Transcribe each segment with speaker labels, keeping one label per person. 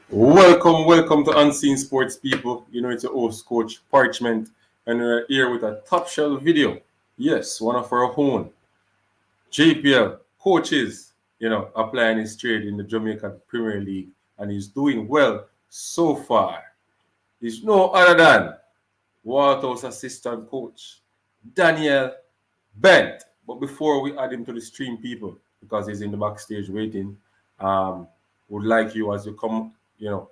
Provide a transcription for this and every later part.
Speaker 1: Welcome to Unseen Sports, people. You know, it's your host, Coach Parchment, and we're here with a top shelf video. Yes, one of our own JPL coaches, applying his trade in the Jamaican Premier League, and he's doing well so far. He's no other than Waterhouse assistant coach, Daniel Bent. But before we add him to the stream, people, because he's in the backstage waiting, um, would like you as you come,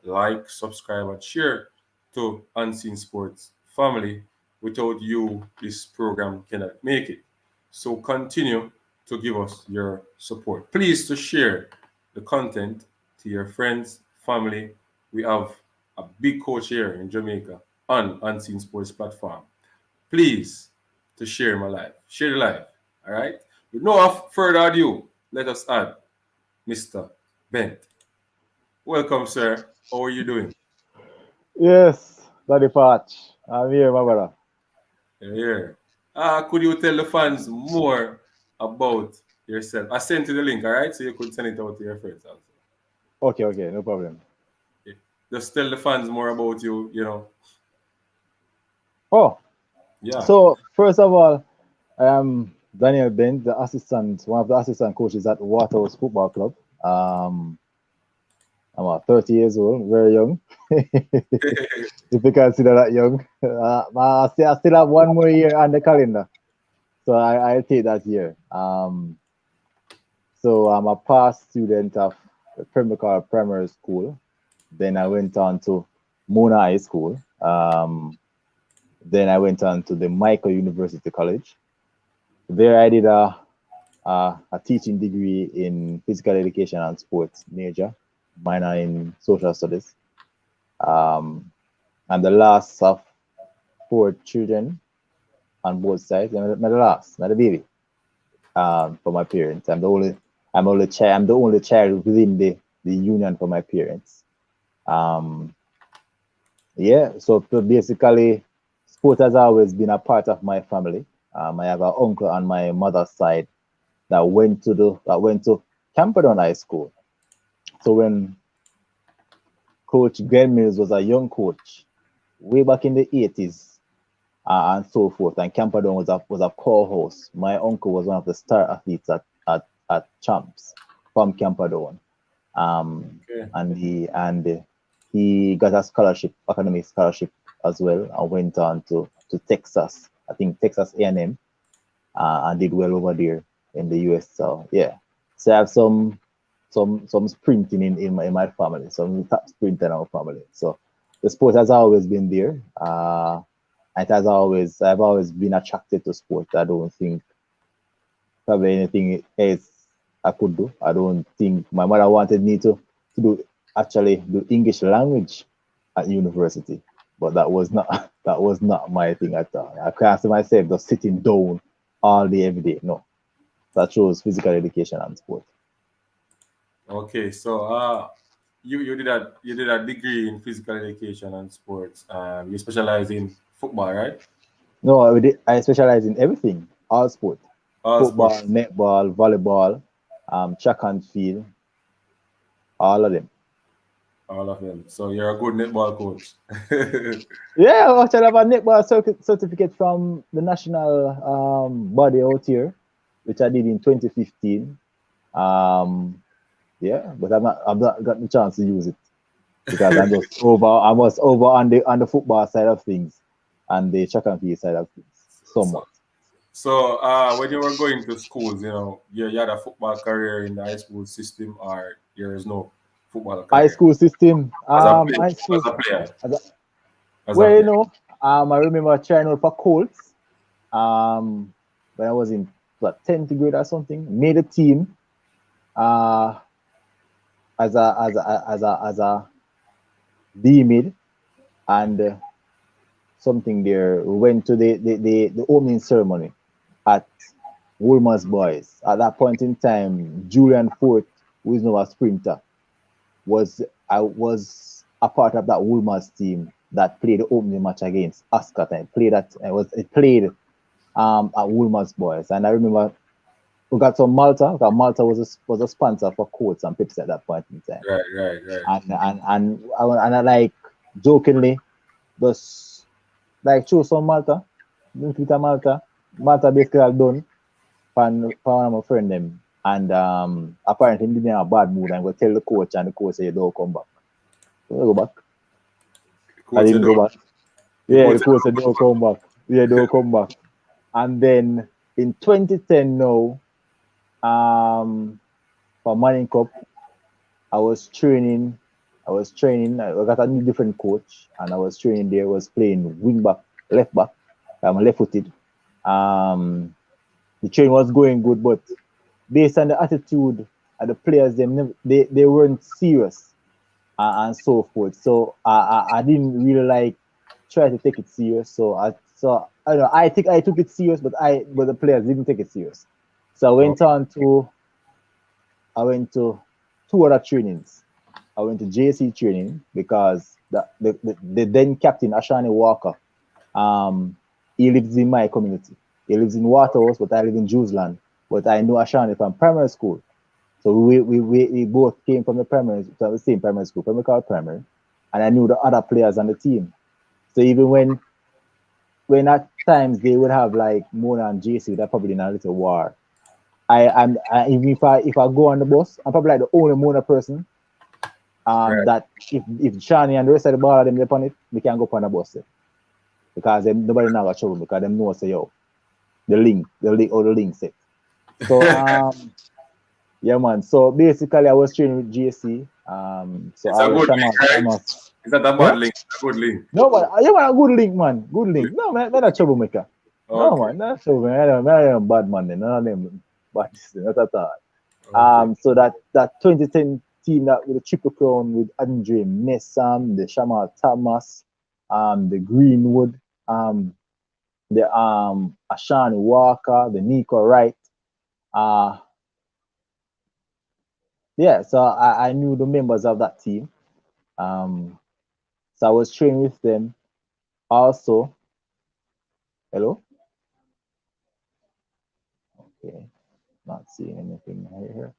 Speaker 1: like, subscribe, and share to Unseen Sports family. Without you, this program cannot make it. So continue to give us your support. Please to share the content to your friends, family. We have a big coach here in Jamaica on Unseen Sports platform. Please to share my life. Share the life. All right. With no further ado, let us add Mr. Bent. Welcome, sir. How are you doing?
Speaker 2: Yes, Daddy Patch. I'm here, my brother.
Speaker 1: Here. Could you tell the fans more about yourself? I sent you the link, all right? So you could send it out to your friends also.
Speaker 2: Okay, no problem.
Speaker 1: Yeah. Just tell the fans more about you.
Speaker 2: Oh,
Speaker 1: Yeah.
Speaker 2: so first of all, I am Daniel Bent, one of the assistant coaches at Waterhouse Football Club. Um, I'm 30 years old, very young. If you consider that young. I still have one more year on the calendar. So I'll take that year. So I'm a past student of Premier Primary School. Then I went on to Mona High School. Then I went on to the Michael University College. There I did a teaching degree in physical education and sports major, minor in social studies. Um, I'm the last of four children on both sides. I'm the last, not the baby. For my parents, I'm the only child within the union for my parents. Um, yeah, so basically, sport has always been a part of my family. I have an uncle on my mother's side that went to Camperdown High School. So when Coach Glenn Mills was a young coach, way back in the 80s, and so forth, and Camperdown was a core host. My uncle was one of the star athletes at Champs from Camperdown.
Speaker 1: Okay.
Speaker 2: And he got a scholarship, academic scholarship as well, and went on to Texas. I think Texas A&M, and did well over there in the US. So yeah, so I have some sprinting in my family, some top sprinter in our family. So the sport has always been there. I've always been attracted to sport. I don't think probably anything else I could do. I don't think my mother wanted me to do English language at university, but that was not that was not my thing at all. I can't see myself just sitting down all day every day. No, so I chose physical education and sport.
Speaker 1: Okay. So you did a degree in physical education and sports. You specialize in football, right?
Speaker 2: No, I specialize in everything, all sport,
Speaker 1: All
Speaker 2: football,
Speaker 1: sports.
Speaker 2: netball, volleyball, track and field, all of them.
Speaker 1: All of them. So you're a good netball coach.
Speaker 2: Yeah, I actually have a netball certificate from the national body out here, which I did in 2015. Um, yeah, but I've not got the chance to use it because I was over on the football side of things and the track and field side of things
Speaker 1: so
Speaker 2: somewhat.
Speaker 1: when you were going to schools, you had a football career in the high school system, or there is no football
Speaker 2: High
Speaker 1: career
Speaker 2: school system,
Speaker 1: as a player,
Speaker 2: high school.
Speaker 1: as a player,
Speaker 2: As a,
Speaker 1: as a
Speaker 2: well,
Speaker 1: player.
Speaker 2: I remember trying out for Colts um, when I was in what, 10th grade or something. Made a team uh, as a D mid, and something there. We went to the opening ceremony at Woolmer's Boys. At that point in time, Julian Fort, who is now a sprinter, was a part of that Woolmer's team that played the opening match against Ascot, and it played at Woolmer's Boys. And I remember we got some Malta, because Malta was a sponsor for Coats and Pepsi at that point in time.
Speaker 1: Right.
Speaker 2: And I like jokingly just like choose some Malta, drink with a Malta basically all done for one of my friend them. And apparently he didn't have a bad mood and go tell the coach and the coach say don't come back. So I go back. I
Speaker 1: Coach said,
Speaker 2: didn't go back.
Speaker 1: the
Speaker 2: Yeah,
Speaker 1: coach
Speaker 2: the
Speaker 1: said,
Speaker 2: coach said don't come back. Yeah, don't come back. And then in 2010 now, for Manning Cup, I was training. I got a new different coach, and I was training there. I was playing wing back, left back. I'm left-footed. The training was going good, but based on the attitude of the players, they weren't serious and so forth. So I didn't really like try to take it serious. So I don't know. I think I took it serious, but the players didn't take it serious. So I went to two other trainings. I went to JC training because the then captain Ashani Walker, he lives in my community. He lives in Waterhouse, but I live in Jewsland. But I know Ashani from primary school. So we both came from the same primary school, primary, and I knew the other players on the team. So even when at times they would have like Mona and JC, they're probably in a little war. Even if I go on the bus, I'm probably like the only Mona person.
Speaker 1: right.
Speaker 2: That if Shani and the rest of the ball them upon it, we can go on the bus because nobody now got trouble because them know say yo the link set. So yeah man. So basically I was training with GSC. So
Speaker 1: It's
Speaker 2: I
Speaker 1: a
Speaker 2: was
Speaker 1: good link, right?
Speaker 2: Shamas.
Speaker 1: It's not a
Speaker 2: Yeah?
Speaker 1: bad link, it's a good link.
Speaker 2: No man, yeah man, a good link man. Good link. No man, not a troublemaker. No
Speaker 1: Okay,
Speaker 2: man, not a troublemaker. I don't bad man then. None of them bad not at all.
Speaker 1: okay.
Speaker 2: So that 2010 team that with the triple crown with Andre Messam, the Shamal Thomas, the Greenwood, the Ashani Walker, the Nico Wright. Uh yeah, so I knew the members of that team. Um so I was training with them. Also, hello? Okay, not seeing anything here.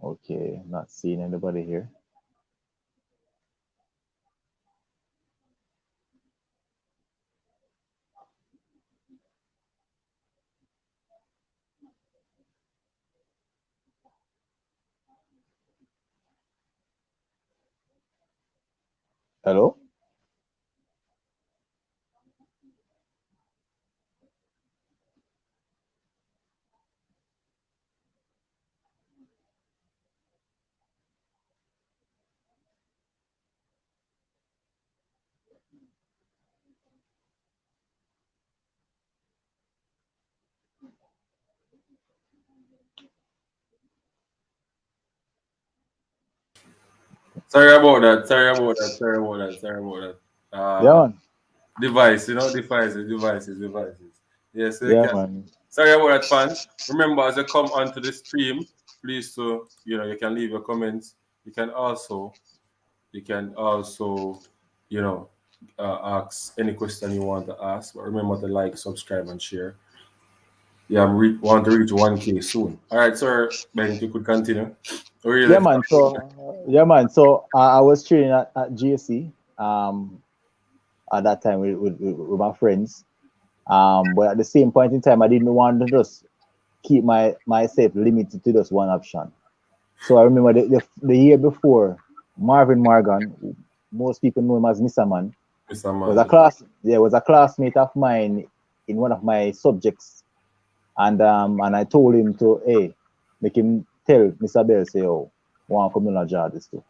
Speaker 2: Okay, not seeing anybody here. Hello?
Speaker 1: Sorry about that.
Speaker 2: Yeah man.
Speaker 1: Devices. Yes, so you
Speaker 2: Yeah
Speaker 1: can.
Speaker 2: man.
Speaker 1: Sorry about that, fans. Remember, as you come onto the stream, please you can leave your comments. You can also, you can also, you know, ask any question you want to ask. But remember to like, subscribe, and share. Yeah, want to reach 1K soon. All right, sir. Ben, you could continue. Or you
Speaker 2: Yeah,
Speaker 1: left.
Speaker 2: man. So I was training at GSC at that time with my friends. But at the same point in time, I didn't want to just keep myself limited to just one option. So I remember the year before, Marvin Morgan, who most people know him as Mr. Man,
Speaker 1: Mr.
Speaker 2: was a
Speaker 1: Man.
Speaker 2: was a classmate of mine in one of my subjects. And I told him to make him tell Mr. Bell say, oh, want to come in and jar this too.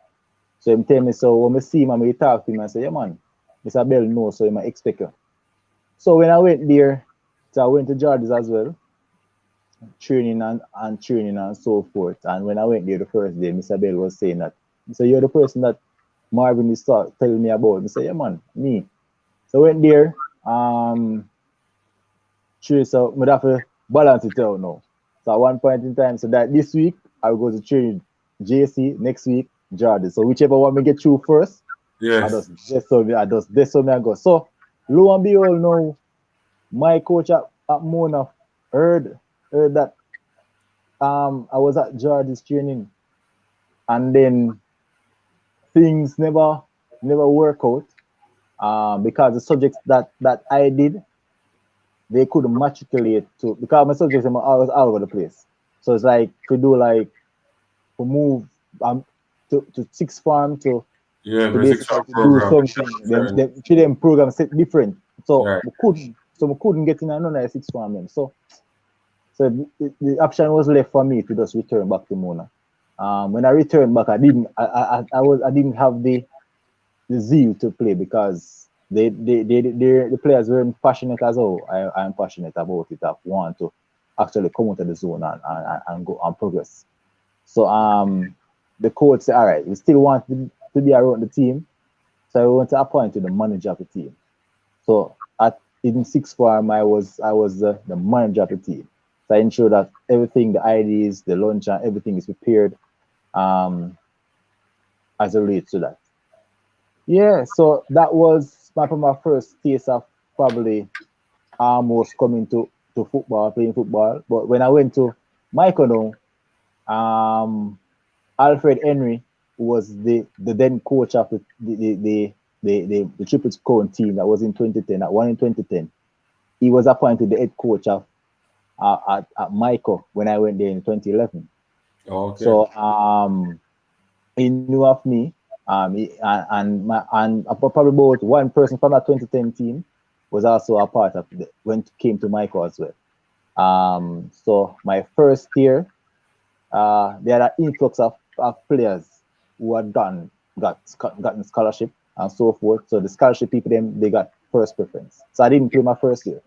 Speaker 2: So him tell me, so when I see him and we talk to him, I say, yeah man, Mr. Bell knows, so he might expect you. So when I went there, so I went to Jardis as well, training and so forth. And when I went there the first day, Mr. Bell was saying that, so you're the person that Marvin is telling me about. I say, yeah man, me. So I went there, so I have to balance it out now. So at one point in time, so that this week I will go to train JC, next week Jordan. So whichever one me get through first,
Speaker 1: Yes.
Speaker 2: I just this so me I go. So lo and behold, now my coach at Mona heard that I was at Jordan's training, and then things never work out because the subjects that I did, they couldn't matriculate to, because my subjects are all over the place. So it's like to do like to move to sixth form
Speaker 1: Yeah,
Speaker 2: to
Speaker 1: the six
Speaker 2: basically
Speaker 1: hour
Speaker 2: to do
Speaker 1: program.
Speaker 2: something. Them programs set different. So
Speaker 1: Right.
Speaker 2: we couldn't get in another sixth form then. So the option was left for me to just return back to Mona. When I returned back, I didn't have the zeal to play because the players weren't passionate as well. I am passionate about it. I want to actually come out of the zone and go and progress. So the coach said, all right, we still want to be around the team. So we want to appoint the manager of the team. So in sixth form, I was the manager of the team. So I ensure that everything, the IDs, the lunch, and everything is prepared um, as it relates to that. Yeah, so that was my first taste of probably almost coming to football, playing football. But when I went to Mykono, Alfred Henry, who was the then coach of the Triple Crown team that was in 2010, that won in 2010, he was appointed the head coach of at Myco when I went there in 2011.
Speaker 1: Okay.
Speaker 2: So he knew of me, and probably about one person from that 2010 team was also a part of when it came to Myco as well. So my first year, there are influx of players who had gotten scholarship and so forth. So the scholarship people they got first preference. So I didn't play my first year.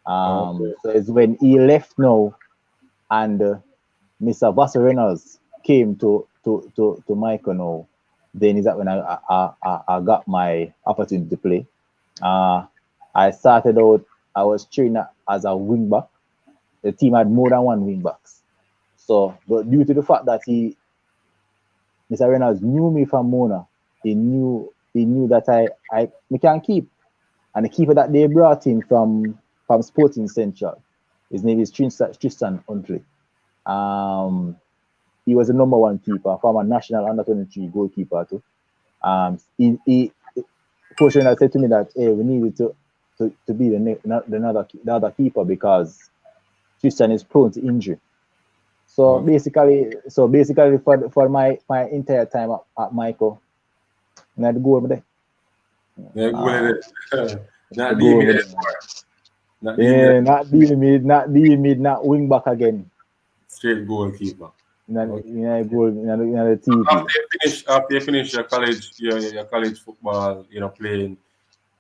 Speaker 1: Okay.
Speaker 2: So it's when he left now, and Mr. Vassar Reynolds came to Michael now. Then is that when I got my opportunity to play. Uh, I started out. I was trained as a wing back. The team had more than one wing backs. So, but due to the fact that Mr. Reynolds knew me from Mona, he knew that I me can keep. And the keeper that they brought in from Sporting Central, his name is Tristan Huntley. Um, he was the number one keeper, former national under 23 goalkeeper too. He Coach Reynolds said to me that hey, we needed to be the other keeper because Tristan is prone to injury. So
Speaker 1: Okay.
Speaker 2: basically for my entire time at Michael, I had to go over there.
Speaker 1: Yeah, go
Speaker 2: Uh,
Speaker 1: with it.
Speaker 2: I
Speaker 1: Not
Speaker 2: go
Speaker 1: leave me
Speaker 2: over
Speaker 1: there.
Speaker 2: there.
Speaker 1: Not leave me there.
Speaker 2: Yeah, not dealing mid, not wing back again.
Speaker 1: Straight goalkeeper. Okay.
Speaker 2: In the TV.
Speaker 1: After you finish your college football, playing,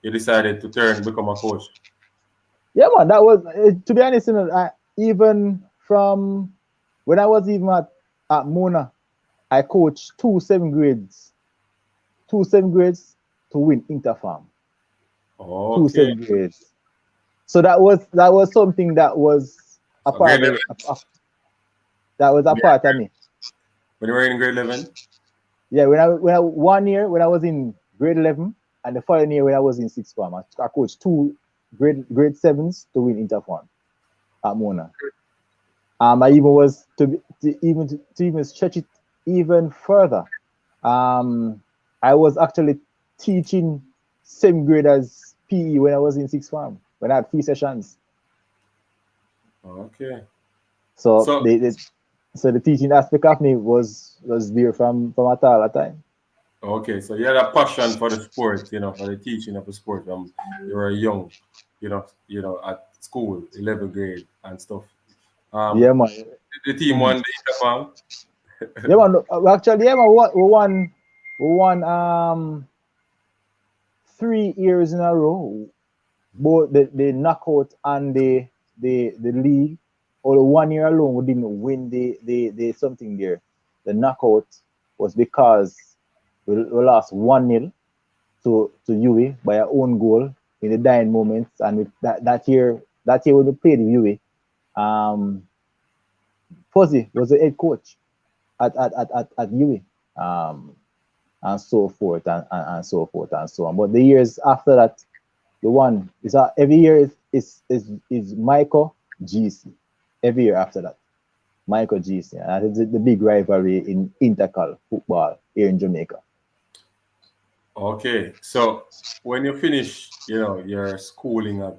Speaker 1: you decided to become a coach.
Speaker 2: Yeah, man, that was to be honest, even from when I was even at Mona, I coached two seven grades to win Interfarm. Two
Speaker 1: Okay.
Speaker 2: seven grades. So that was something that was a
Speaker 1: So grade
Speaker 2: part
Speaker 1: 11.
Speaker 2: that was a
Speaker 1: When
Speaker 2: part of me.
Speaker 1: you were in grade 11.
Speaker 2: Yeah, when I 1 year when I was in grade 11, and the following year when I was in sixth form, I coached two grade sevens to win Interfarm at Mona. I even was to even stretch it even further. I was actually teaching same grade as PE when I was in sixth form when I had 3 sessions.
Speaker 1: Okay.
Speaker 2: So
Speaker 1: So
Speaker 2: the teaching aspect of me was there from at all at time.
Speaker 1: okay, so you had a passion for the sport, for the teaching of the sport. You were young, at school, 11th grade and stuff. Um,
Speaker 2: Yeah, man.
Speaker 1: the team
Speaker 2: Mm.
Speaker 1: won the Interfarm.
Speaker 2: Yeah, man. Actually, yeah, man. We won 3 years in a row. Both the knockout and the league. Only 1 year alone we didn't win the something there. The knockout was because we lost 1-0 to UE by our own goal in the dying moments. And that year when we played with UE, um, Fuzzy was the head coach at UE. um, and so forth and so forth and so on. But the years after that, the one is every year is Michael GC. Every year after that, Michael GC, and it's the big rivalry in intercal football here in Jamaica.
Speaker 1: Okay, so when you finish, your schooling at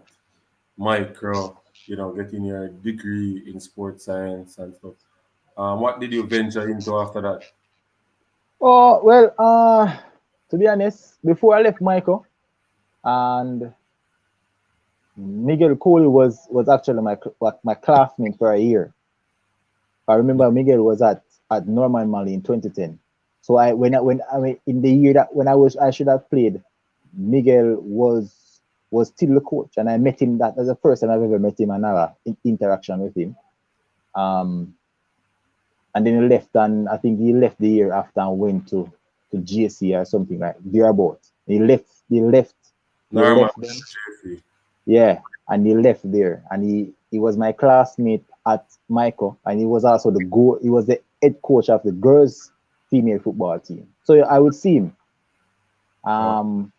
Speaker 1: micro, getting your degree in sports science and stuff, what did you venture into after that?
Speaker 2: Oh well, to be honest, before I left Michael, and Miguel Coley was actually my classmate for a year. I remember Miguel was at Norman Mali in 2010. So I mean in the year that when I should have played, Miguel was still the coach, and I met him. That was the first time I've ever met him and have an interaction with him. Um, and then he left, and I think he left the year after and went to GSC or something like thereabout. He
Speaker 1: Normal
Speaker 2: left them.
Speaker 1: JC.
Speaker 2: Yeah, and he left there, and he was my classmate at Michael, and he was also he was the head coach of the girls female football team. So I would see him.
Speaker 1: Oh,
Speaker 2: Um,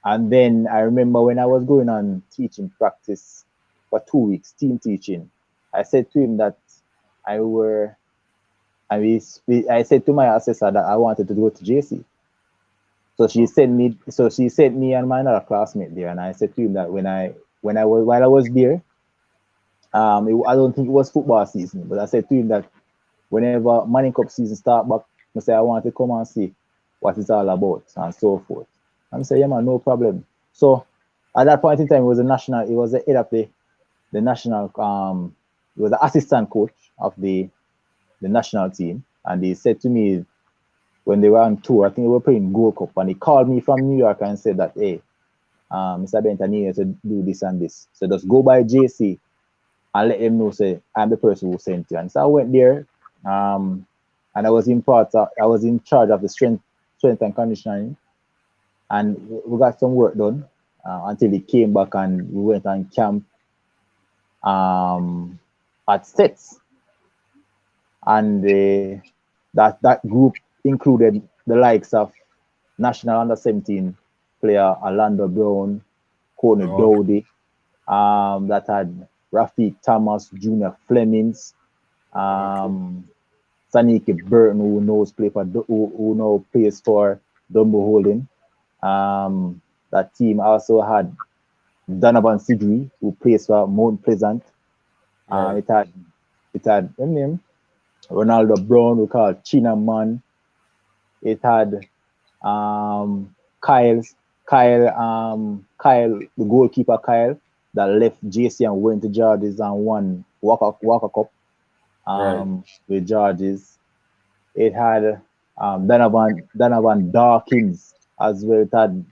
Speaker 2: and then I remember when I was going on teaching practice for 2 weeks, team teaching, I said to him that I were, I said to my assessor that I wanted to go to JC. So she sent me and my another classmate there, and I said to him that when I was while I was there, I don't think it was football season, but I said to him that whenever Manning Cup season start back, I say I want to come and see what it's all about and so forth. And I say, yeah man, no problem. So at that point in time, it was the head of the national, it was the assistant coach of the national team, and he said to me when they were on tour, I think they were playing Gold Cup, and he called me from New York and said that, hey, Mr. Bent, I need you to do this and this. So just go by JC and let them know, say, I'm the person who sent you. And so I went there, and I was in charge of the strength and conditioning, and we got some work done until he came back and we went on camp at sets, and that group included the likes of national under 17 player Orlando Brown, Corner
Speaker 1: oh,
Speaker 2: Dowdy, that had Rafiq Thomas, Junior Flemings,
Speaker 1: okay.
Speaker 2: Saniki Burton, who now plays for Dumbo Holding. That team also had Donovan Sigri, who plays for Mount Pleasant.
Speaker 1: Right.
Speaker 2: It had what name? Ronaldo Brown, who called China Man. It had um, Kyle's Kyle, the goalkeeper Kyle, that left JC and went to Georges and won Walker Cup
Speaker 1: Right.
Speaker 2: with Georges. It had Donovan Dawkins as well. It had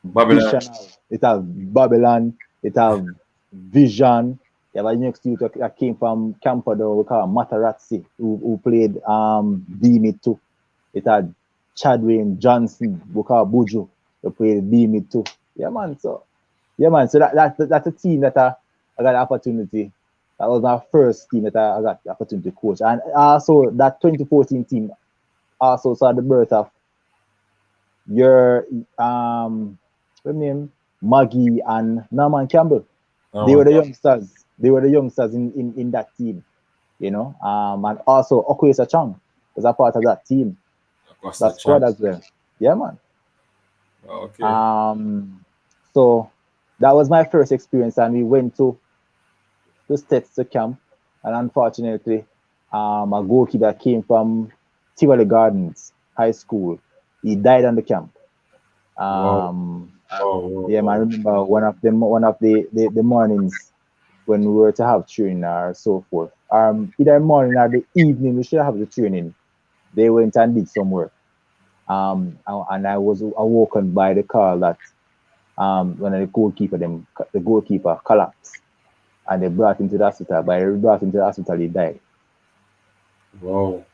Speaker 1: Babylon.
Speaker 2: Vision. It has Babylon. It has Vision. Yeah, but next to it that came from Camperdown, we call Matarazzi, who played D mid too. It had Chadwin Johnson, we call Buju, who played D mid too. Yeah man, so that's a team that I got the opportunity. That was my first team that I got the opportunity to coach. And also that 2014 team also saw the birth of your what name? Maggie and Norman Campbell.
Speaker 1: Oh,
Speaker 2: They were
Speaker 1: man.
Speaker 2: the youngsters. They were the youngsters in that team, you know. And also Okwesa Chang was a part of that team,
Speaker 1: What's the
Speaker 2: that squad
Speaker 1: chance?
Speaker 2: as well. Yeah, man.
Speaker 1: Okay.
Speaker 2: Um, so that was my first experience, and we went to States to camp, and unfortunately, a goalkeeper came from Tivoli Gardens High School. He died on the camp.
Speaker 1: Wow.
Speaker 2: Um,
Speaker 1: Wow. Wow.
Speaker 2: yeah, man, I
Speaker 1: Wow.
Speaker 2: remember one of the mornings when we were to have training or so forth. Either morning or the evening we should have the training. They went and did some work. And I was awoken by the call that when the goalkeeper collapsed, and they brought him to the hospital. By they brought him to the hospital, he died.
Speaker 1: Wow.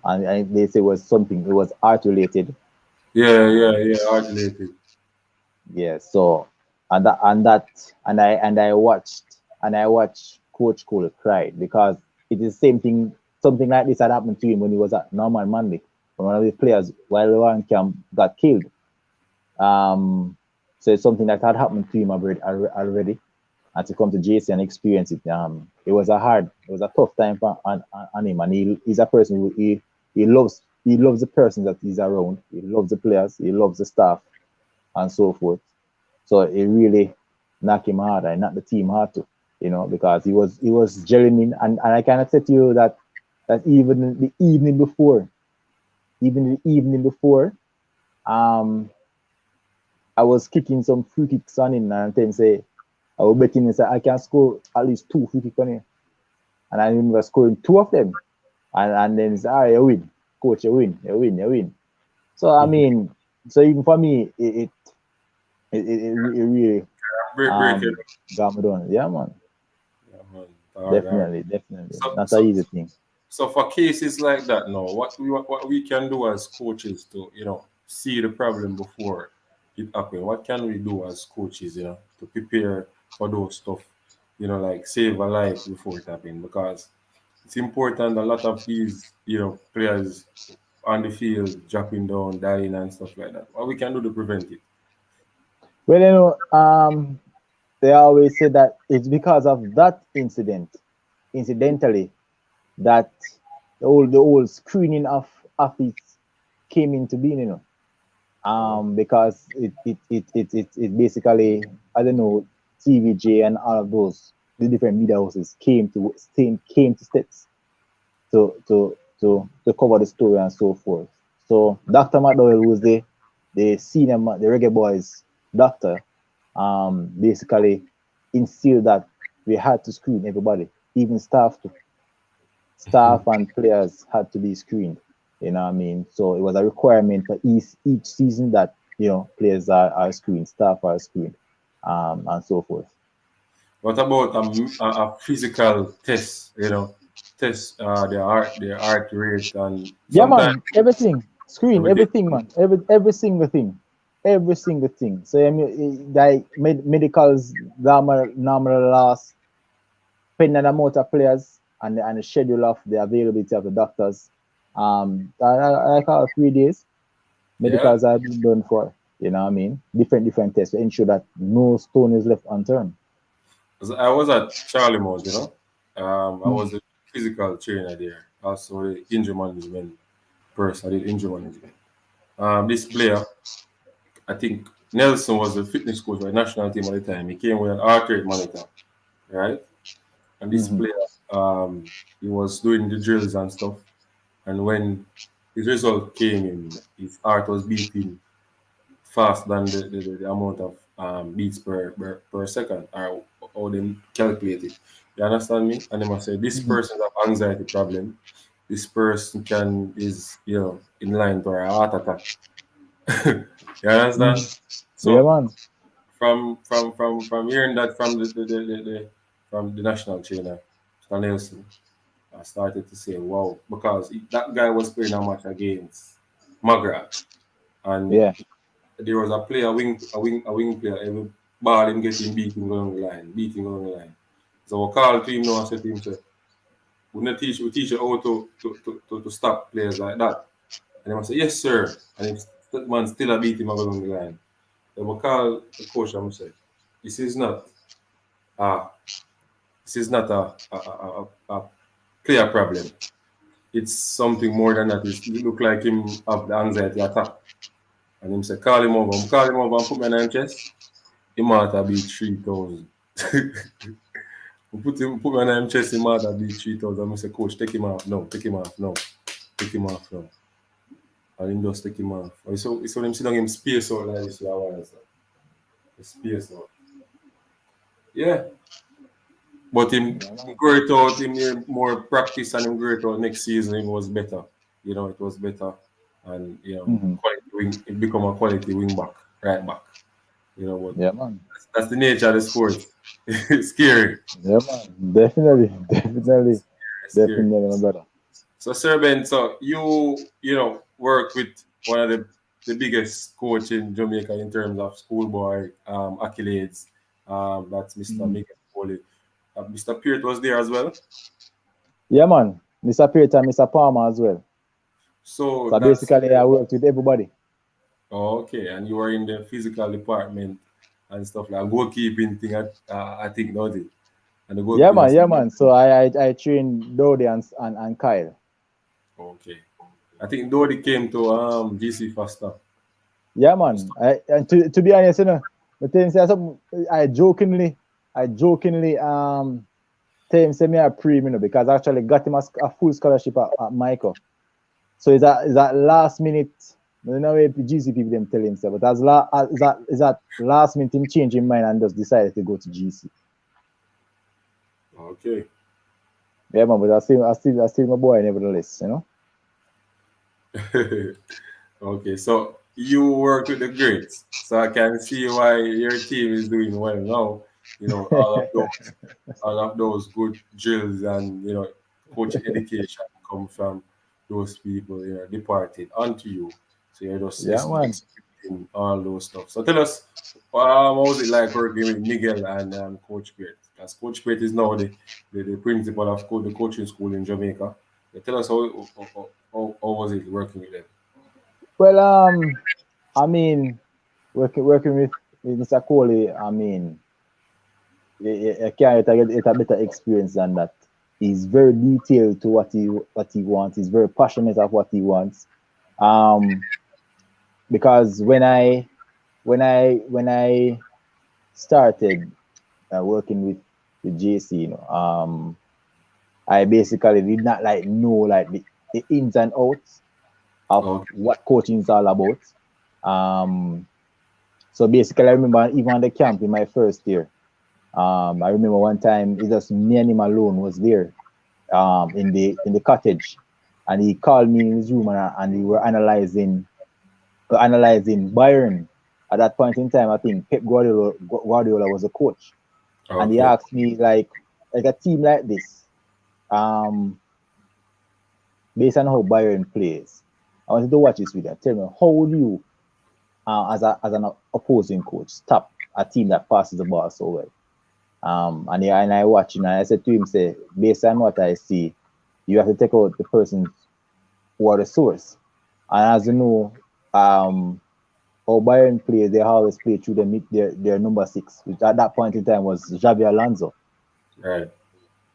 Speaker 2: And they say it was something. It was art related.
Speaker 1: Yeah, yeah,
Speaker 2: Um,
Speaker 1: yeah. Art related.
Speaker 2: yeah. So and I watched Coach Cole cry, because it is the same thing. something like this had happened to him when he was at Norman Manley. One of the players while they were on camp got killed. So it's something that had happened to him already, and to come to JC and experience it. It was a tough time on him, and he's a person who he loves the person that he's around. He loves the players, he loves the staff, and so forth. So it really knocked him hard, and knocked the team hard too, because he was gelling in, and I kind of said to you that even the evening before, um, I was kicking some free kicks on him, and then say I was betting and say I can score at least 2 free kicks on him, and I remember scoring 2 of them, and then say, all right, you win, coach, you win. So I mean, so even for me, it really
Speaker 1: Break it.
Speaker 2: got me done. Yeah, man.
Speaker 1: Yeah, man. All right.
Speaker 2: Definitely.
Speaker 1: So,
Speaker 2: Not an
Speaker 1: so,
Speaker 2: easy thing.
Speaker 1: so for cases like that, now, what we can do as coaches to see the problem before it happen. What can we do as coaches, to prepare for those stuff, like save a life before it happen? Because it's important. A lot of these, players on the field dropping down, dying, and stuff like that. What we can do to prevent it?
Speaker 2: Well, they always say that it's because of that incidentally, that the whole screening of athletes came into being. Because it basically, I don't know, TVJ and all of those the different media houses came to states to cover the story and so forth. So Dr. McDowell, who's the senior the Reggae Boys doctor, basically instilled that we had to screen everybody, even staff too. Staff and players had to be screened. You know what I mean? So it was a requirement for each season that players are screened, staff are screened, and so forth.
Speaker 1: What about a physical test? Test their heart rate, and
Speaker 2: Yeah,
Speaker 1: sometimes
Speaker 2: man. Everything. Screen
Speaker 1: everything.
Speaker 2: everything, man. Every single thing. Every single thing. So I mean, like medicals, normal loss, depending on the amount of players and the schedule of the availability of the doctors. I call 3 days.
Speaker 1: Yeah,
Speaker 2: Medicals are being done for. You know what I mean? Different tests to ensure that no stone is left unturned.
Speaker 1: 'cause I was at Charlie Mount. I
Speaker 2: Mm-hmm.
Speaker 1: was the physical trainer there, also the injury management person. I did injury management. This player, I think Nelson was the fitness coach for the national team at the time. He came with an heart rate monitor, right? And this
Speaker 2: Mm-hmm.
Speaker 1: player, he was doing the drills and stuff. And when his result came in, his heart was beating faster than the amount of beats per second, or how they calculate it. You understand me? And they must say this
Speaker 2: Mm-hmm.
Speaker 1: person have anxiety problem. This person is in line for a heart attack. You understand?
Speaker 2: Mm-hmm. Yeah,
Speaker 1: So
Speaker 2: man.
Speaker 1: from hearing that from from the national trainer, Mr. Nelson, I started to say, wow, because that guy was playing a match against Magra, and
Speaker 2: Yeah.
Speaker 1: there was a player, a wing player, every ball him getting beating along the line, beating along the line. So I called to him now and said to him, say, we teach you how to stop players like that. And he must say, yes, sir. And if that man still a beat him along the line. So I call the coach and I say, this is not uh this is not a player problem. It's something more than that. It look like him have the anxiety attack. And him say, call him over. Call him over and put me on him chest. He might have be 3,000. Put me on him chest, he might have be 3,000. I say, coach, take him off. No, take him off. No, take him off now. And him just take him off. So him sit down him space out like this. Space out. Yeah. But him
Speaker 2: Yeah, man.
Speaker 1: grow it out, him need more practice and him grow it out next season, it was better. It was better. And
Speaker 2: Mm-hmm.
Speaker 1: quality wing, it become a quality wing back, right back. But
Speaker 2: Yeah, man.
Speaker 1: that's the nature of the sport. It's scary.
Speaker 2: Yeah, man. Definitely.
Speaker 1: It's scary.
Speaker 2: Definitely, my brother.
Speaker 1: So Sir Ben, so you work with one of the biggest coach in Jamaica in terms of schoolboy accolades. That's Mr.
Speaker 2: Mm-hmm.
Speaker 1: Miguel Foley. Mr. Peart was there as well.
Speaker 2: Yeah, man. Mr. Peart and Mr. Palmer as well.
Speaker 1: So
Speaker 2: So
Speaker 1: that's
Speaker 2: basically, I worked with everybody.
Speaker 1: okay. And you were in the physical department and stuff like goalkeeping thing. I think not it. And the
Speaker 2: Yeah,
Speaker 1: goalkeeping.
Speaker 2: man. Yeah, man. So I trained Dodi and Kyle.
Speaker 1: Okay. I think Dodi came to GC faster.
Speaker 2: Yeah, man. And to be honest, the thing say something, I jokingly tell him send me a premium, because I actually got him a full scholarship at Michael. So is that last minute? You know, if GC people them tell him so, but is that last minute him change his mind and just decided to go to GC.
Speaker 1: Okay.
Speaker 2: Yeah, man. But I still my boy nevertheless.
Speaker 1: Okay. So you work with the greats. So I can see why your team is doing well now. All of those good drills and coaching education come from those people departed onto you. So you're just
Speaker 2: Yeah, man.
Speaker 1: executing all those stuff. So tell us, what was it like working with Miguel and Coach Great? Because Coach Great is now the principal of the coaching school in Jamaica. Tell us how was it working with them?
Speaker 2: Well, I mean, working with Mr. Coley, I mean, you can't get a better experience than that. He's very detailed to what he wants. He's very passionate of what he wants. Um, because when I started working with JC, I basically did not know the ins and outs of
Speaker 1: Okay.
Speaker 2: what coaching is all about. Um, so basically, I remember even on the camp in my first year. I remember one time it just me and him alone was there in the cottage, and he called me in his room, and we were analyzing Bayern. At that point in time, I think Pep Guardiola was a coach, and he
Speaker 1: Okay.
Speaker 2: asked me like a team like this, um, based on how Bayern plays, I wanted to watch this video. Tell me, how would you, as an opposing coach, stop a team that passes the ball so well? And I watch, and I said to him, say, based on what I see, you have to take out the person who are the source. And as you know, how Bayern plays, they always play through their number six, which at that point in time was Xabi Alonso.
Speaker 1: Right.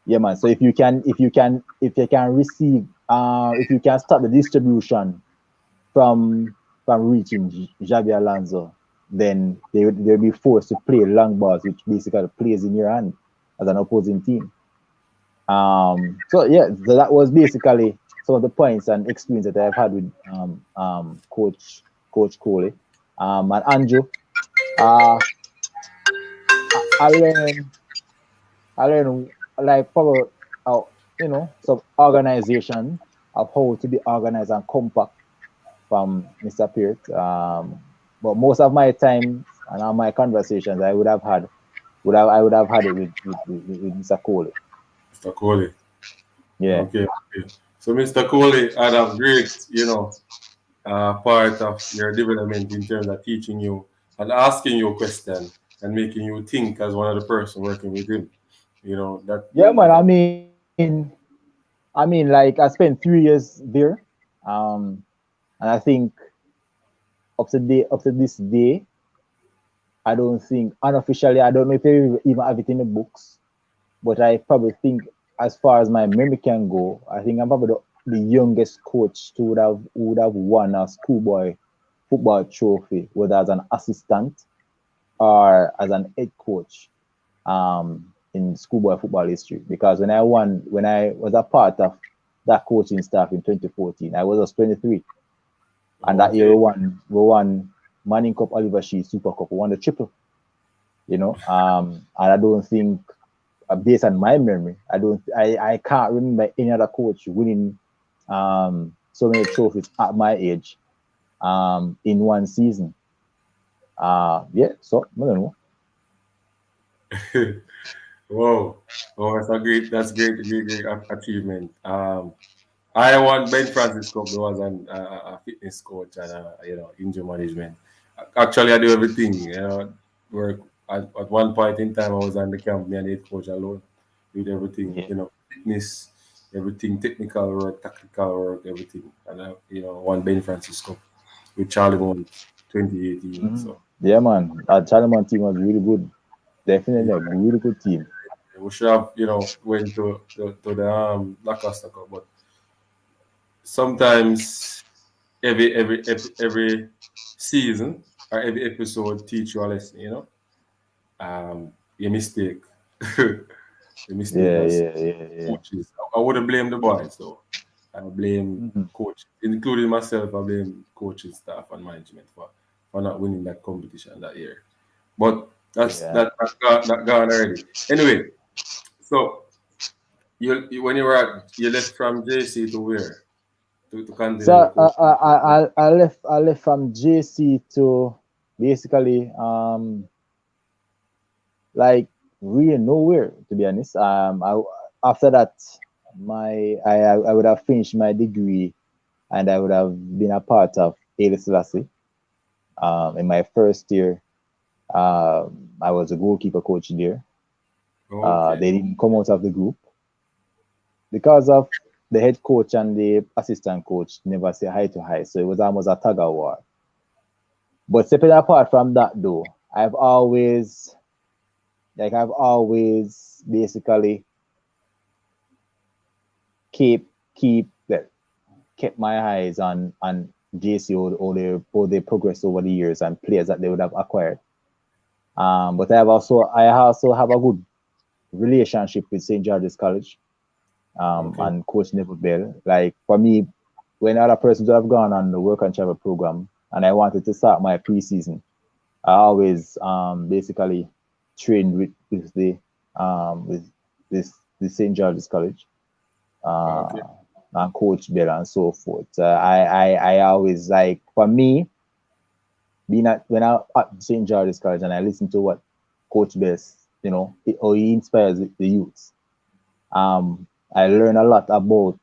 Speaker 2: Yeah, man. So if you can receive, if you can stop the distribution from reaching Xabi Alonso, then they'll be forced to play long balls, which basically plays in your hand as an opposing team. So yeah, so that was basically some of the points and experience that I've had with Coach Coley. And Andrew, uh, I learned like probably some organization of how to be organized and compact from Mr. Peart. But most of my time and all my conversations I would have had it with Mr. Coley.
Speaker 1: Mr. Coley.
Speaker 2: Yeah.
Speaker 1: Okay. Okay. So Mr. Coley had a great, part of your development in terms of teaching you and asking you a question and making you think as one of the person working with him. That
Speaker 2: Yeah, man. I mean, like I spent 3 years there, um, and I think up to this day, I don't think unofficially, I don't know if they even have it in the books, but I probably think, as far as my memory can go, I think I'm probably the youngest coach who would have won a schoolboy football trophy, whether as an assistant or as an head coach, in schoolboy football history. Because when I was a part of that coaching staff in 2014, I was just 23, and that year
Speaker 1: okay.
Speaker 2: we won Manning Cup, Oliver She Super Cup, we won the triple. And I don't think, based on my memory, I can't remember any other coach winning so many trophies at my age in one season. Yeah, so I don't know.
Speaker 1: Whoa. Oh, that's great achievement. I won Ben Francis Cup. There was a fitness coach and injury management. Actually, I do everything. Work at one point in time, I was on the camp, me and the head coach alone, did everything.
Speaker 2: Yeah.
Speaker 1: Fitness, everything technical work, tactical work, everything. And won Ben Francisco with Charlie Mount 2018. So
Speaker 2: Yeah, man. Our Chalaman team was really good.
Speaker 1: yeah,
Speaker 2: Definitely a really good team.
Speaker 1: we should have went to the La Costa Cup, but sometimes every season or every episode teach you a lesson. Your mistake, the mistake
Speaker 2: Yeah,
Speaker 1: that's
Speaker 2: yeah, yeah, yeah.
Speaker 1: coaches. I wouldn't blame the boys though. I blame
Speaker 2: Mhm.
Speaker 1: coach, including myself. I blame coaching staff and management for not winning that competition that year. But
Speaker 2: Yeah.
Speaker 1: that gone already. Anyway, so when you left from JC to where to
Speaker 2: So
Speaker 1: continue the coach.
Speaker 2: I left from JC to basically like really nowhere, to be honest. After that I would have finished my degree and I would have been a part of Haile Selassie. In my first year, I was a goalkeeper coach there.
Speaker 1: Okay,
Speaker 2: They didn't come out of the group because of the head coach and the assistant coach never say hi to hi. So it was almost a tug of war. But separate apart from that though, I've always basically keep keep well, kept my eyes on JC or they progress over the years and players that they would have acquired. But I also have a good relationship with St. George's College
Speaker 1: okay,
Speaker 2: and Coach Neville Bell. Like for me, when other persons have gone on the work and travel program and I wanted to start my preseason, I always basically trained with with the St. George's College uh,
Speaker 1: okay.
Speaker 2: and Coach Bell and so forth. I always like for me being at when I at St. George's College and I listen to what Coach Best, how he inspires the youths. I learn a lot about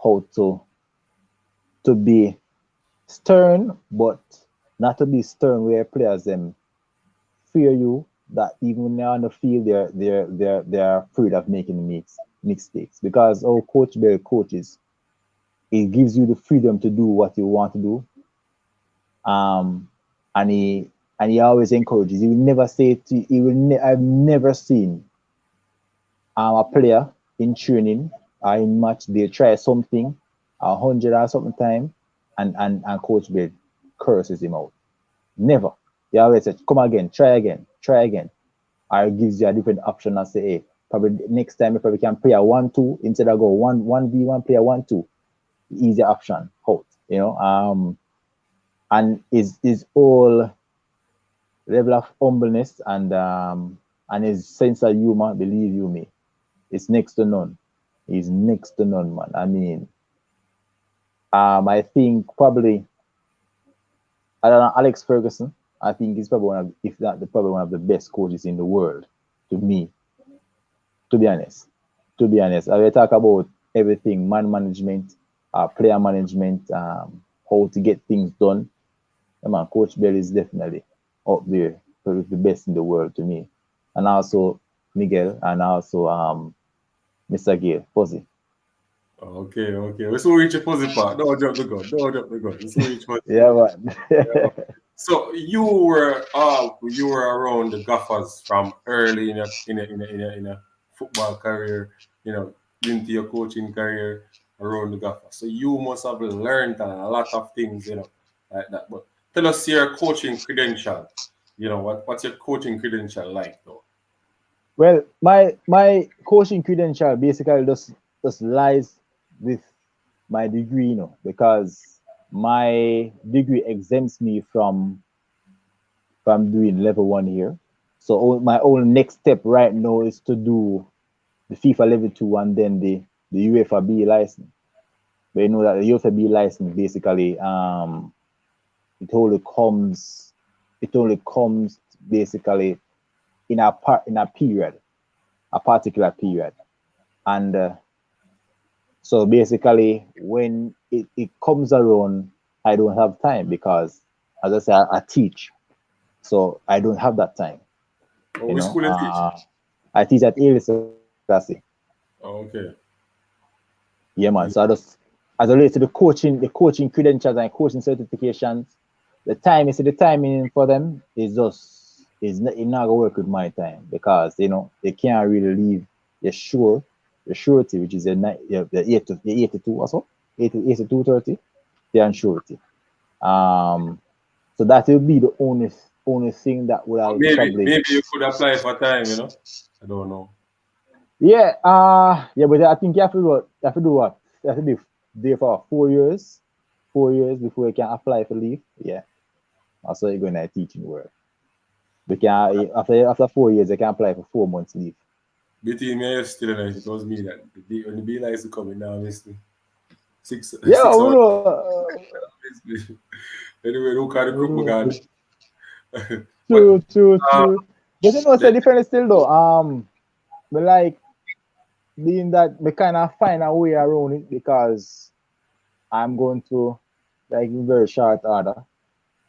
Speaker 2: how to be stern, but not to be stern where players them fear you. That even when they're on the field, they're afraid of making mistakes because our Coach Bell coaches, it gives you the freedom to do what you want to do. Um, and he always encourages. He will never say to he will. I've never seen a player in training or in match they try something 100 or something time and Coach Bill curses him out. Never. He always says, "Come again, try again." Or gives you a different option and say, "Hey, probably next time you probably can play a 1-2 instead of go 1-1v1 play a 1-2. Easy option out." And is all level of humbleness and his sense of humor, believe you me, it's next to none. He's next to none, man. I mean, I think probably I don't know Alex Ferguson. I think he's probably if not probably one of the best coaches in the world. To me, to be honest, I will talk about everything: man management, player management, how to get things done. Yeah, man, Coach Bell is definitely up there, probably the best in the world to me, and also Miguel, and also Mr. Gale, Fuzzy.
Speaker 1: Okay, okay. We saw reach a fuzzy part. Don't jump the gun. Don't jump the gun. We saw reach fuzzy
Speaker 2: Yeah,
Speaker 1: part.
Speaker 2: man.
Speaker 1: Yeah. So you were around the Gophers from early in a football career, into your coaching career around the Gophers. So you must have learned a lot of things, like that. But tell us your coaching credential. What's your coaching credential like though?
Speaker 2: Well, my coaching credential basically just lies with my degree, because my degree exempts me from doing level one here. So my only next step right now is to do the FIFA level two and then the UEFA B license. But you know that the UEFA B license basically it only comes it only comes basically in a period, a particular period. And so basically, when it comes around, I don't have time because, as I say, I teach, so I don't have that time.
Speaker 1: Oh, which school you teach?
Speaker 2: I teach at Ailey Selassie.
Speaker 1: Oh, okay.
Speaker 2: Yeah, man. So I just as it relates to the coaching credentials and coaching certifications, the timing for them is just is not, it not gonna work with my time because they can't really leave the surety, which is the 8 to 2 or so, 8 to 2:30, the unsurety. So that will be the only thing that would have probably.
Speaker 1: Maybe you could apply for time, you know. I don't know.
Speaker 2: Yeah, yeah, but I think you have to do what? You have to do what? You have to be there for 4 years, 4 years before you can apply for leave. Yeah, that's how you're going to teaching work. We can after 4 years, you can apply for 4 months leave.
Speaker 1: Between me and still like it was me that when the be like to come in now, listen. Six
Speaker 2: Yeah,
Speaker 1: six
Speaker 2: we
Speaker 1: hours.
Speaker 2: know.
Speaker 1: Anyway, look at the
Speaker 2: We
Speaker 1: group, my
Speaker 2: know.
Speaker 1: God. But uh,
Speaker 2: True. But it's a
Speaker 1: the,
Speaker 2: different still though. But like being that we kind of find a way around it because I'm going to like in very short order.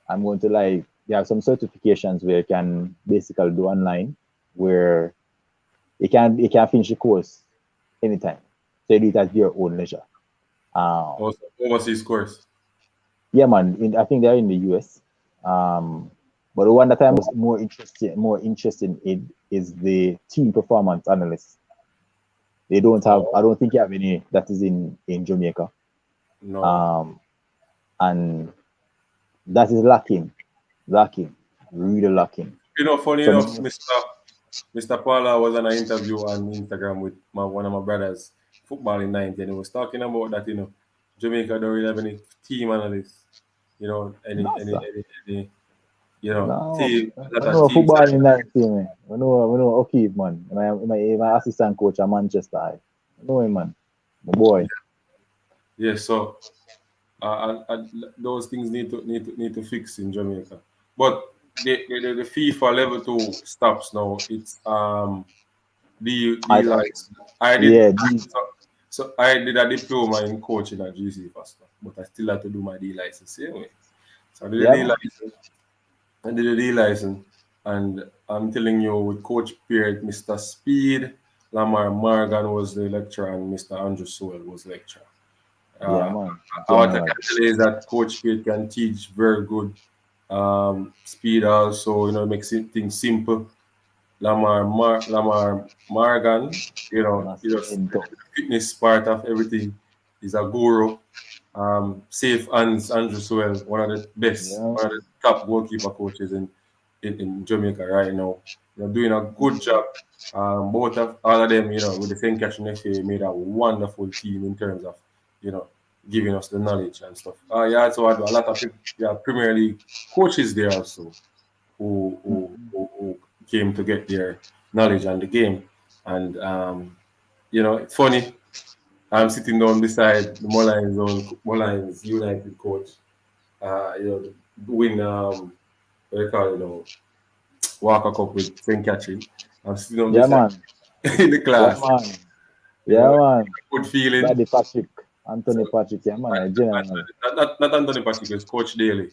Speaker 2: I'm going to like you have some certifications where you can basically do online where you can finish the course anytime. So you do it at your own leisure. Um,
Speaker 1: also overseas course.
Speaker 2: yeah, man. I think they're in the US. Um, but the one that I'm more interested in is the team performance analyst. They don't have. I
Speaker 1: Oh
Speaker 2: don't think you have any that is in Jamaica.
Speaker 1: no.
Speaker 2: Um, and that is lacking, really lacking.
Speaker 1: You know, funny
Speaker 2: So
Speaker 1: enough, Mr. Paula was on an interview on Instagram with one of my brothers, football in 90, and he was talking about that, Jamaica don't really have any team analysts,
Speaker 2: no, sir. No,
Speaker 1: team, a lot
Speaker 2: I
Speaker 1: of
Speaker 2: know
Speaker 1: teams.
Speaker 2: football in 19, man. I know O'Keefe, man. My assistant coach at Manchester. I know him, man. My boy.
Speaker 1: Yeah, so those things need to fix in Jamaica. But the FIFA level 2 stops now. It's the
Speaker 2: I,
Speaker 1: lights. I did
Speaker 2: yeah,
Speaker 1: so I did a diploma in coaching at GC first, but I still had to do my D license same way. So I did a
Speaker 2: yeah,
Speaker 1: D
Speaker 2: man.
Speaker 1: license. I did a D license, and I'm telling you, with Coach Beard, Mr. Speed, Lamar Morgan was the lecturer, and Mr. Andrew Sewell was lecturer.
Speaker 2: Yeah,
Speaker 1: Uh,
Speaker 2: man.
Speaker 1: what I
Speaker 2: General.
Speaker 1: can tell you is that Coach Beard can teach very good. Speed also, makes things simple. Lamar Morgan,
Speaker 2: That's into.
Speaker 1: the fitness part of everything. Is a guru. Safe hands, Andrew Sewell, one of the best,
Speaker 2: Yeah.
Speaker 1: one of the top goalkeeper coaches in Jamaica right now. Doing a good job. Both of all of them, with the same catch in FA, made a wonderful team in terms of, you know, giving us the knowledge and stuff. Yeah, also had a lot of Premier League coaches there also who came to get their knowledge on the game. And it's funny. I'm sitting down beside the Mullines United coach. Win what do you call it now, Walker Cup with St. Catherine. I'm sitting down
Speaker 2: Yeah,
Speaker 1: beside
Speaker 2: man.
Speaker 1: in the
Speaker 2: Yeah,
Speaker 1: class.
Speaker 2: man. Yeah, man.
Speaker 1: Good feeling.
Speaker 2: Daddy Patrick. Anthony
Speaker 1: So
Speaker 2: Patrick. Yeah, man. A general, man.
Speaker 1: not Anthony Patrick, it's Coach Daly.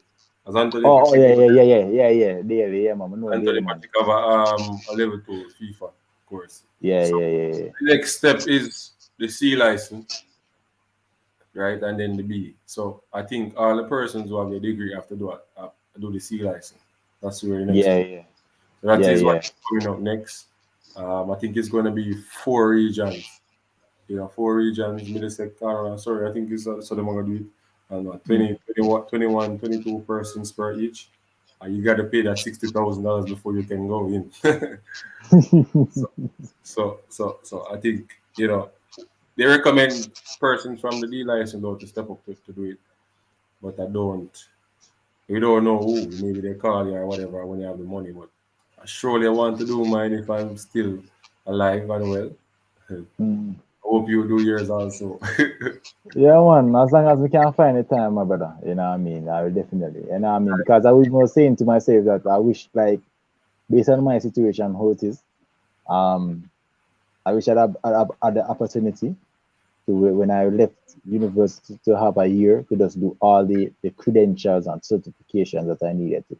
Speaker 1: As Anthony
Speaker 2: Oh,
Speaker 1: Patrick,
Speaker 2: yeah. Daily, yeah, man. I know
Speaker 1: Anthony
Speaker 2: Daily, man.
Speaker 1: Patrick have a level 2 FIFA course. So
Speaker 2: Yeah.
Speaker 1: the next step is the C license, right, and then the B. So I think all the persons who have a degree have to do the C license. That's where the next
Speaker 2: Yeah,
Speaker 1: step.
Speaker 2: yeah.
Speaker 1: So that
Speaker 2: Yeah,
Speaker 1: is
Speaker 2: yeah.
Speaker 1: what's coming up next. I think it's going to be 4 regions. 4 regions, Middlesex, sorry, I think it's so they're going to do it. And 20, 21, 21, 22 persons per each. You got to pay that $60,000 before you can go in. So I think, they recommend persons from the D license though to step up to do it. But we don't know who. Maybe they call you or whatever when you have the money. But I surely want to do mine if I'm still alive and well. I
Speaker 2: Mm.
Speaker 1: hope you do yours also.
Speaker 2: Yeah, man. As long as we can find the time, my brother. You know what I mean? I will definitely. You know what I mean? Because I was saying to myself that I wish, like, based on my situation, how it is, um, I wish I'd have had the opportunity to, when I left university, to have a year to just do all the credentials and certifications that I needed to.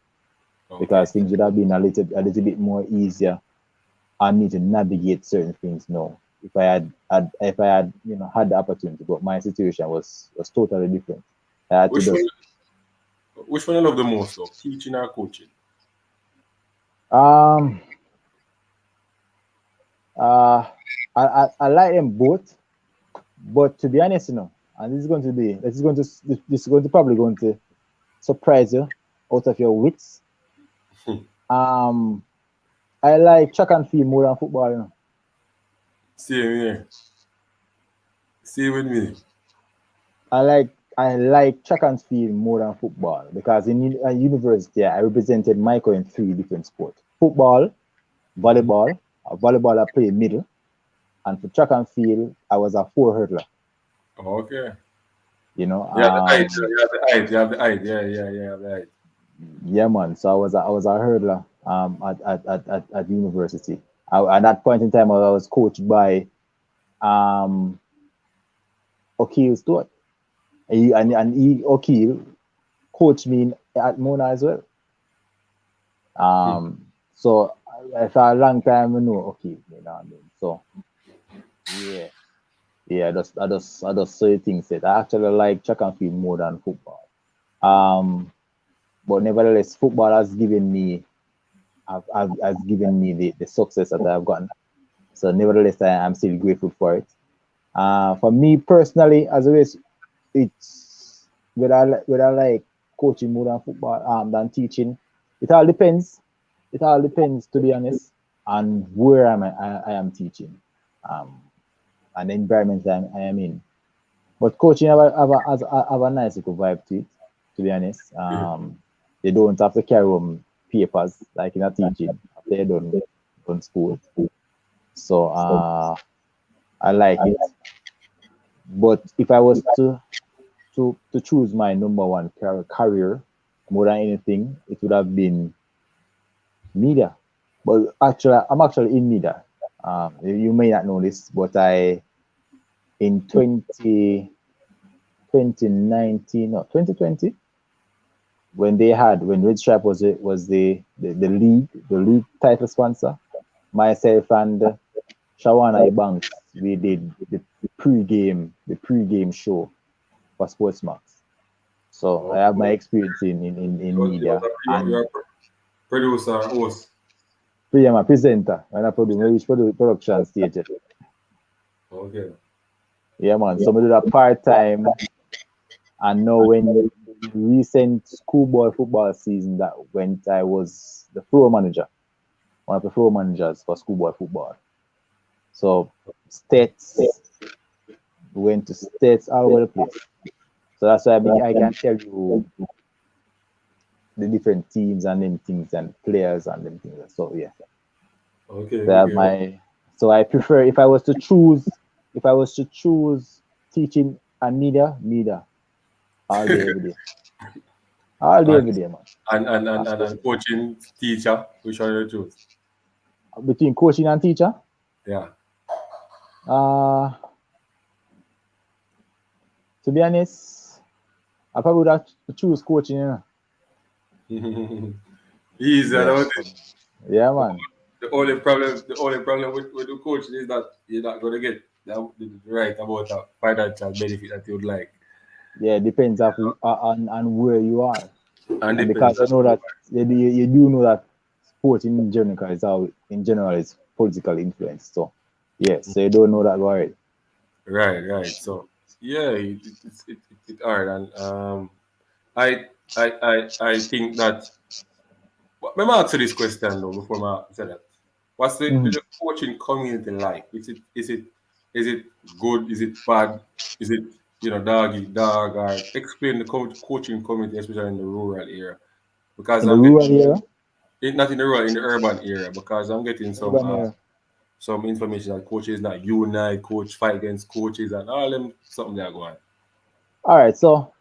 Speaker 1: Okay.
Speaker 2: Because things would have been a little bit more easier on me to navigate certain things now. if I had had the opportunity, but my situation was totally different. I had to
Speaker 1: Which one?
Speaker 2: just
Speaker 1: Which one I love the most, though? Teaching or coaching?
Speaker 2: um uh I like them both, but to be honest, and this is going to probably going to surprise you out of your wits. Um, I like track and field more than football.
Speaker 1: Same here. Same with me.
Speaker 2: I like track and field more than football because in university I represented Michael in three different sports: football,
Speaker 1: Mhm.
Speaker 2: volleyball. Volleyball I played middle, and for track and field I was a four hurdler.
Speaker 1: Okay.
Speaker 2: You know,
Speaker 1: Yeah, the height. You have the height. You have the height. Yeah, yeah, yeah. You have the height.
Speaker 2: yeah, man. So I was a hurdler at university. At that point in time, I was coached by um O'Keefe Stewart. O'Keefe coached me at Mona as well.
Speaker 1: Hmm.
Speaker 2: So for a long time, I know O'Keefe. You know what I mean? So yeah, yeah. I just say things that I actually like track and field more than football. But nevertheless, football has given me the success that I've gotten. So nevertheless, I'm still grateful for it. For me personally, as always, it's whether I like coaching more than football than teaching. It all depends. It all depends, to be honest, on where I am teaching, um, and the environment I am in. But coaching have a nice little vibe to it, to be honest. They don't have to carry home papers like in a teaching after you done school. So I like it. But if I was to choose my number one career more than anything, it would have been media. But actually, I'm actually in media. You may not know this, but I in 2019 or 2020 when Red Stripe was the league title sponsor, myself and Shawana Banks, we did the pre-game show for Sportsmax. So I have my
Speaker 1: Okay.
Speaker 2: experience in
Speaker 1: You was
Speaker 2: media
Speaker 1: you
Speaker 2: and
Speaker 1: are producer, host.
Speaker 2: I'm a presenter when I reach production stage.
Speaker 1: Okay.
Speaker 2: Yeah, man. So I do that part time, and now when the recent schoolboy football season that went, I was the floor manager, one of the floor managers for schoolboy football. So states went to states all over the place. So that's why I can tell you the different teams and them things and players and them things. So yeah.
Speaker 1: Okay.
Speaker 2: So I have
Speaker 1: Okay.
Speaker 2: my so I prefer if I was to choose teaching and media all day every day. All day
Speaker 1: And
Speaker 2: every day, man.
Speaker 1: and coaching teacher. Which one you choose?
Speaker 2: Between coaching and teacher,
Speaker 1: Yeah.
Speaker 2: uh to be honest, I probably would have to choose coaching,
Speaker 1: Easy, I
Speaker 2: Yeah.
Speaker 1: don't
Speaker 2: Yeah, man.
Speaker 1: the only problem with the coaching is that you're not gonna get the right about a financial benefit that you would like.
Speaker 2: Yeah, depends on where you are.
Speaker 1: And
Speaker 2: And
Speaker 1: depends
Speaker 2: because I
Speaker 1: on
Speaker 2: know that you do know that sport in general is political influence. So yeah, so you don't know that already.
Speaker 1: right, right. So yeah, it's hard and I I think that let me answer this question though before I say that. What's
Speaker 2: Mhm.
Speaker 1: the coaching community like? Is it good? Is it bad? Is it doggy dog or explain the coaching community, especially in the rural area? Because
Speaker 2: In the
Speaker 1: I'm getting
Speaker 2: rural area,
Speaker 1: not in the rural, in the urban area, because I'm getting
Speaker 2: urban area.
Speaker 1: some information that coaches not unite, coach fight against coaches and all them something that going.
Speaker 2: All right, so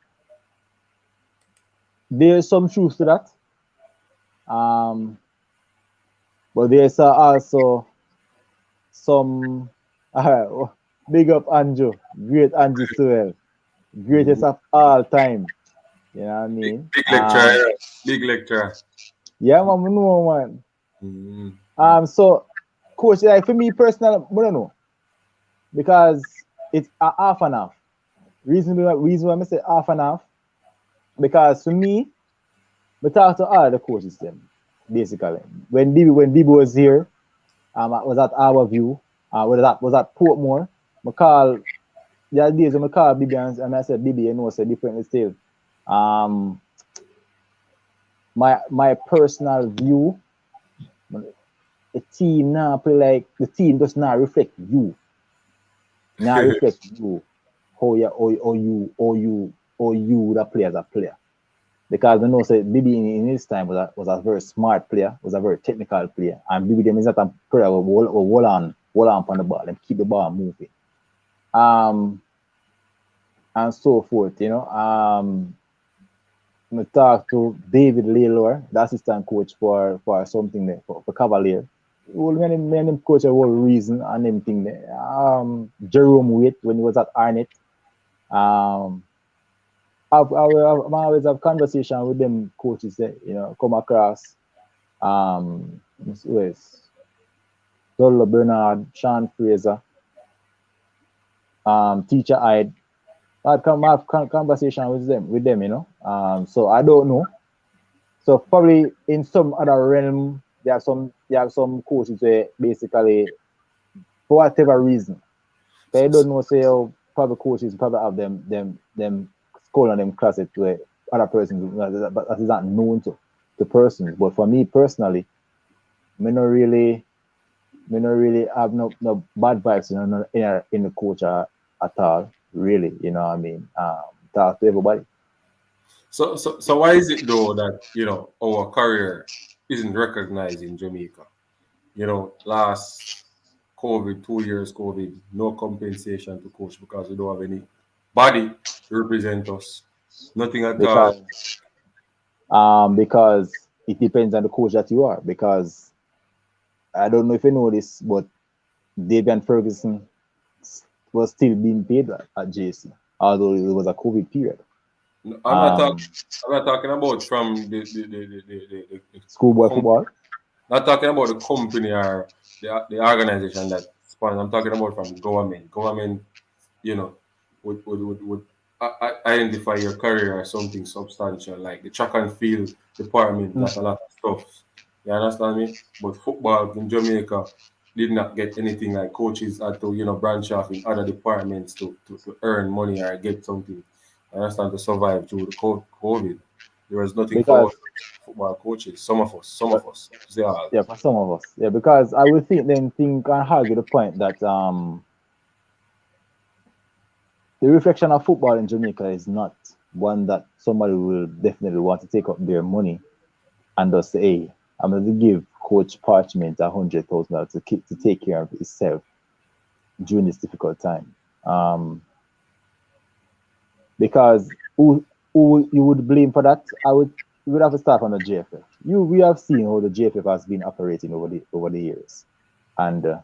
Speaker 2: there's some truth to that. Um, but there's also some. All right, big up Andrew, great Andrew Sewell, greatest
Speaker 1: Mm-hmm.
Speaker 2: of all time. You know what I
Speaker 1: Big,
Speaker 2: mean?
Speaker 1: big lecture, yeah. Big lecture.
Speaker 2: Yeah, man, we know, man.
Speaker 1: Mm-hmm.
Speaker 2: So coach, like for me personally, I don't know. because it's a half and half. Reason why I say half and half, because to me, we talk to all the coaches them, basically. When BB was here, I was at our view, was at Portmore. I call the other days when I call BB and I said, BB, you know, say differently still. Um, my personal view, the team now play like the team does not reflect you. Now reflect you, how you the player as a player. Because I know say BB in his time was a very smart player, was a very technical player, and BB them is not a player who hold on on the ball and keep the ball moving. And so forth, you know. I talked to David Laylor, the assistant coach for something there, for Cavalier. Well, many coach a whole reason and them thing there. Jerome Waite when he was at Arnett. Um, I'm always have conversation with them coaches there, you know, come across who else? Dolla Bernard, Sean Fraser, Teacher Hyde. I'd come have conversation with them, you know. So I don't know. So probably in some other realm, there are some coaches where basically for whatever reason, they don't know say how probably coaches probably have them school on them classes to other persons but that is not known to persons. But for me personally, me not really have no bad vibes, you know, in the coach at all, really, you know what I mean? Talk to everybody.
Speaker 1: So why is it though that our career isn't recognized in Jamaica? Last COVID, 2 years COVID, no compensation to coach because we don't have any body to represent us. Nothing at all.
Speaker 2: Because it depends on the coach that you are. Because I don't know if you know this, but Davian Ferguson was still being paid at JC, although it was a COVID period.
Speaker 1: I'm
Speaker 2: Um,
Speaker 1: not talking about from the
Speaker 2: Schoolboy
Speaker 1: company.
Speaker 2: football.
Speaker 1: Not talking about the company or the organization that sponsors. I'm talking about from government. Government, you know, would identify your career as something substantial, like the track and field department got a lot of stuff. You understand me? But football in Jamaica did not get anything, like coaches had to, branch off in other departments to earn money or get something. You understand, to survive through the COVID. There was nothing for us
Speaker 2: Because
Speaker 1: football coaches. Some
Speaker 2: but
Speaker 1: of us, they are.
Speaker 2: yeah, for some of us, yeah, because I would think and argue the point that the reflection of football in Jamaica is not one that somebody will definitely want to take up their money and just say, hey, I'm going to give Coach Parchment $100,000 to take care of himself during this difficult time. Because who you would blame for that? You would have to start from the JFF. We have seen how the JFF has been operating over the years, and the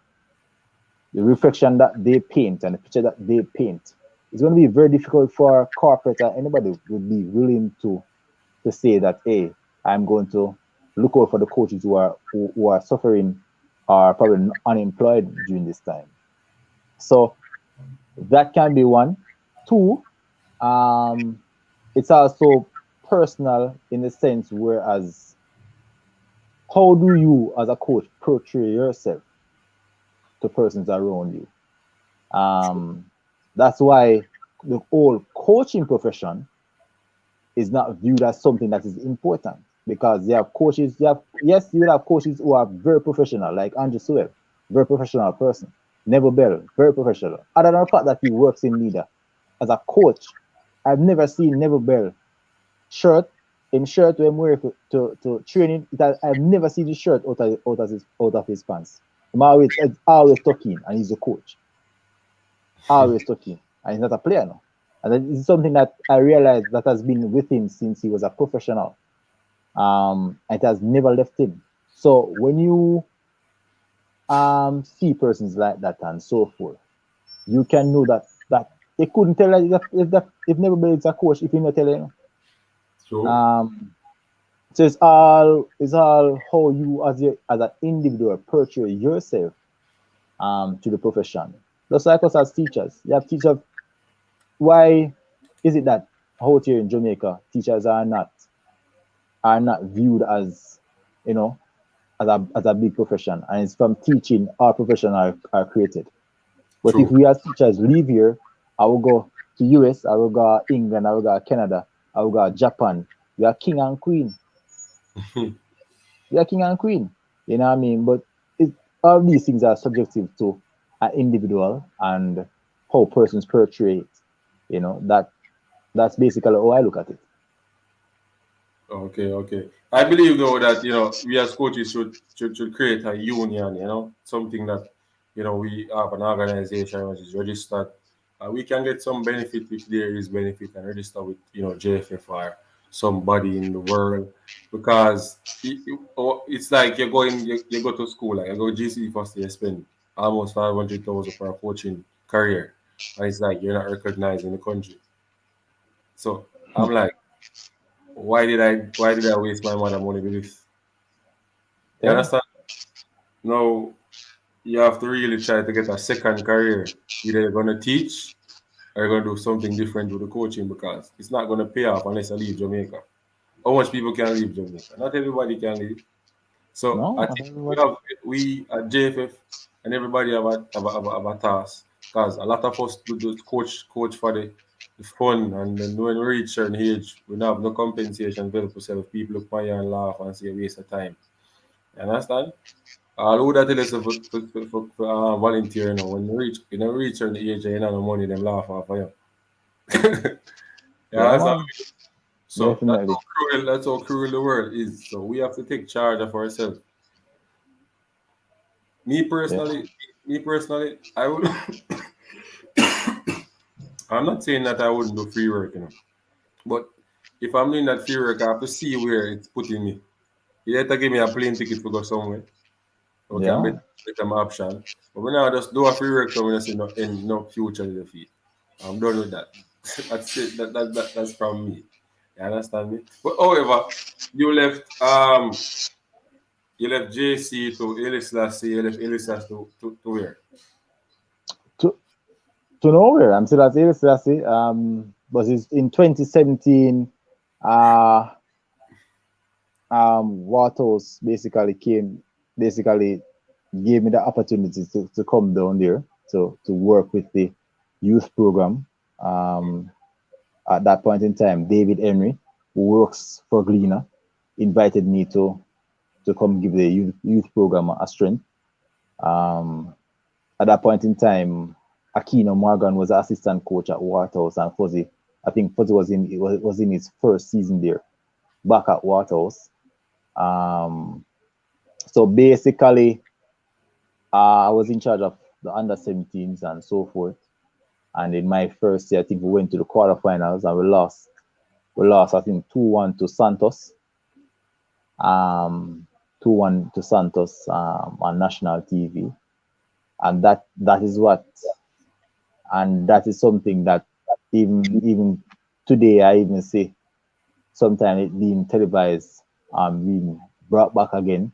Speaker 2: reflection that they paint and the picture that they paint is going to be very difficult for corporate or anybody would be willing to say that, hey, I'm going to look out for the coaches who are suffering or probably unemployed during this time. So that can be one. Two, it's also personal in the sense whereas how do you as a coach portray yourself to persons around you? That's why the whole coaching profession is not viewed as something that is important because you have coaches, you will have coaches who are very professional, like Andrew Sewell, very professional person. Neville Bell, very professional. Other than the fact that he works in media, as a coach, I've never seen Neville Bell shirt when wearing to training. I've never seen his shirt out of his pants. It's always tucking, and he's a coach. Always talking, and he's not a player now. And that is something that I realized that has been with him since he was a professional. It has never left him. So when you see persons like that and so forth, you can know that they couldn't tell if never been a coach if you're not telling.
Speaker 1: So
Speaker 2: So it's all how you as an individual portray yourself to the profession. Just like us as teachers, you have teachers. Why is it that out here in Jamaica, teachers are not viewed as, you know, as a big profession, and it's from teaching our profession are created. But if
Speaker 1: True.
Speaker 2: we as teachers leave here, I will go to US, I will go England, I will go Canada, I will go Japan. We are king and queen. We are king and queen. You know what I mean? But it, all these things are subjective to an individual and how persons portray it. You know, that's basically how I look at it.
Speaker 1: Okay, okay. I believe though that we as coaches should create a union. Something that we have an organization which is registered. We can get some benefit if there is benefit and register with JFF or somebody in the world because it's like you go to school like I go GC first year spend almost 500,000 for a coaching career and it's like you're not recognized in the country. So I'm like why did I waste my mother money with this? You
Speaker 2: Yeah.
Speaker 1: understand? No, you have to really try to get a second career. Either you're gonna teach or you're gonna do something different with the coaching because it's not gonna pay off unless I leave Jamaica. How much people can leave Jamaica? Not everybody can leave. So
Speaker 2: No,
Speaker 1: I
Speaker 2: not
Speaker 1: think
Speaker 2: everybody.
Speaker 1: we at JFF and everybody have a task because a lot of us do coach for the fun and then when we reach certain age we don't have no compensation for ourselves. People look at you and laugh and say waste of time. You understand? All who that tell us for volunteer when you reach certain age and you don't have no money, them laugh off of you. You
Speaker 2: Yeah,
Speaker 1: understand?
Speaker 2: man.
Speaker 1: So that's
Speaker 2: Definitely.
Speaker 1: how cruel the world is. So we have to take charge of ourselves. Me
Speaker 2: Yeah.
Speaker 1: personally, I would. I'm not saying that I wouldn't do free work. But if I'm doing that free work, I have to see where it's putting me. You have to give me a plane ticket to go somewhere. Okay,
Speaker 2: Yeah,
Speaker 1: I'm
Speaker 2: man.
Speaker 1: better my option. But when I just do a free work, so when I say no future in the field, I'm done with that. That's it. That's from me. You understand me? But however, you left um you left JC to Ellis last year, you left Ellis last to where?
Speaker 2: To to nowhere. I'm still at Ace Selassie. But it's in 2017. Uh, Watos basically gave me the opportunity to come down there to work with the youth program. Um, at that point in time, David Henry, who works for Gleaner, invited me to come give the youth program a strength. Um, at that point in time, Aquino Morgan was assistant coach at Waterhouse, and Fuzzy, I think Fuzzy was in his first season there, back at Waterhouse. Um, so basically, I was in charge of the under 17s and so forth. And in my first year, I think we went to the quarterfinals and we lost. We lost, I think, 2-1 to Santos. Um, 2-1 to Santos on national TV. And that is what, and that is something that even today I even say sometimes it being televised, being brought back again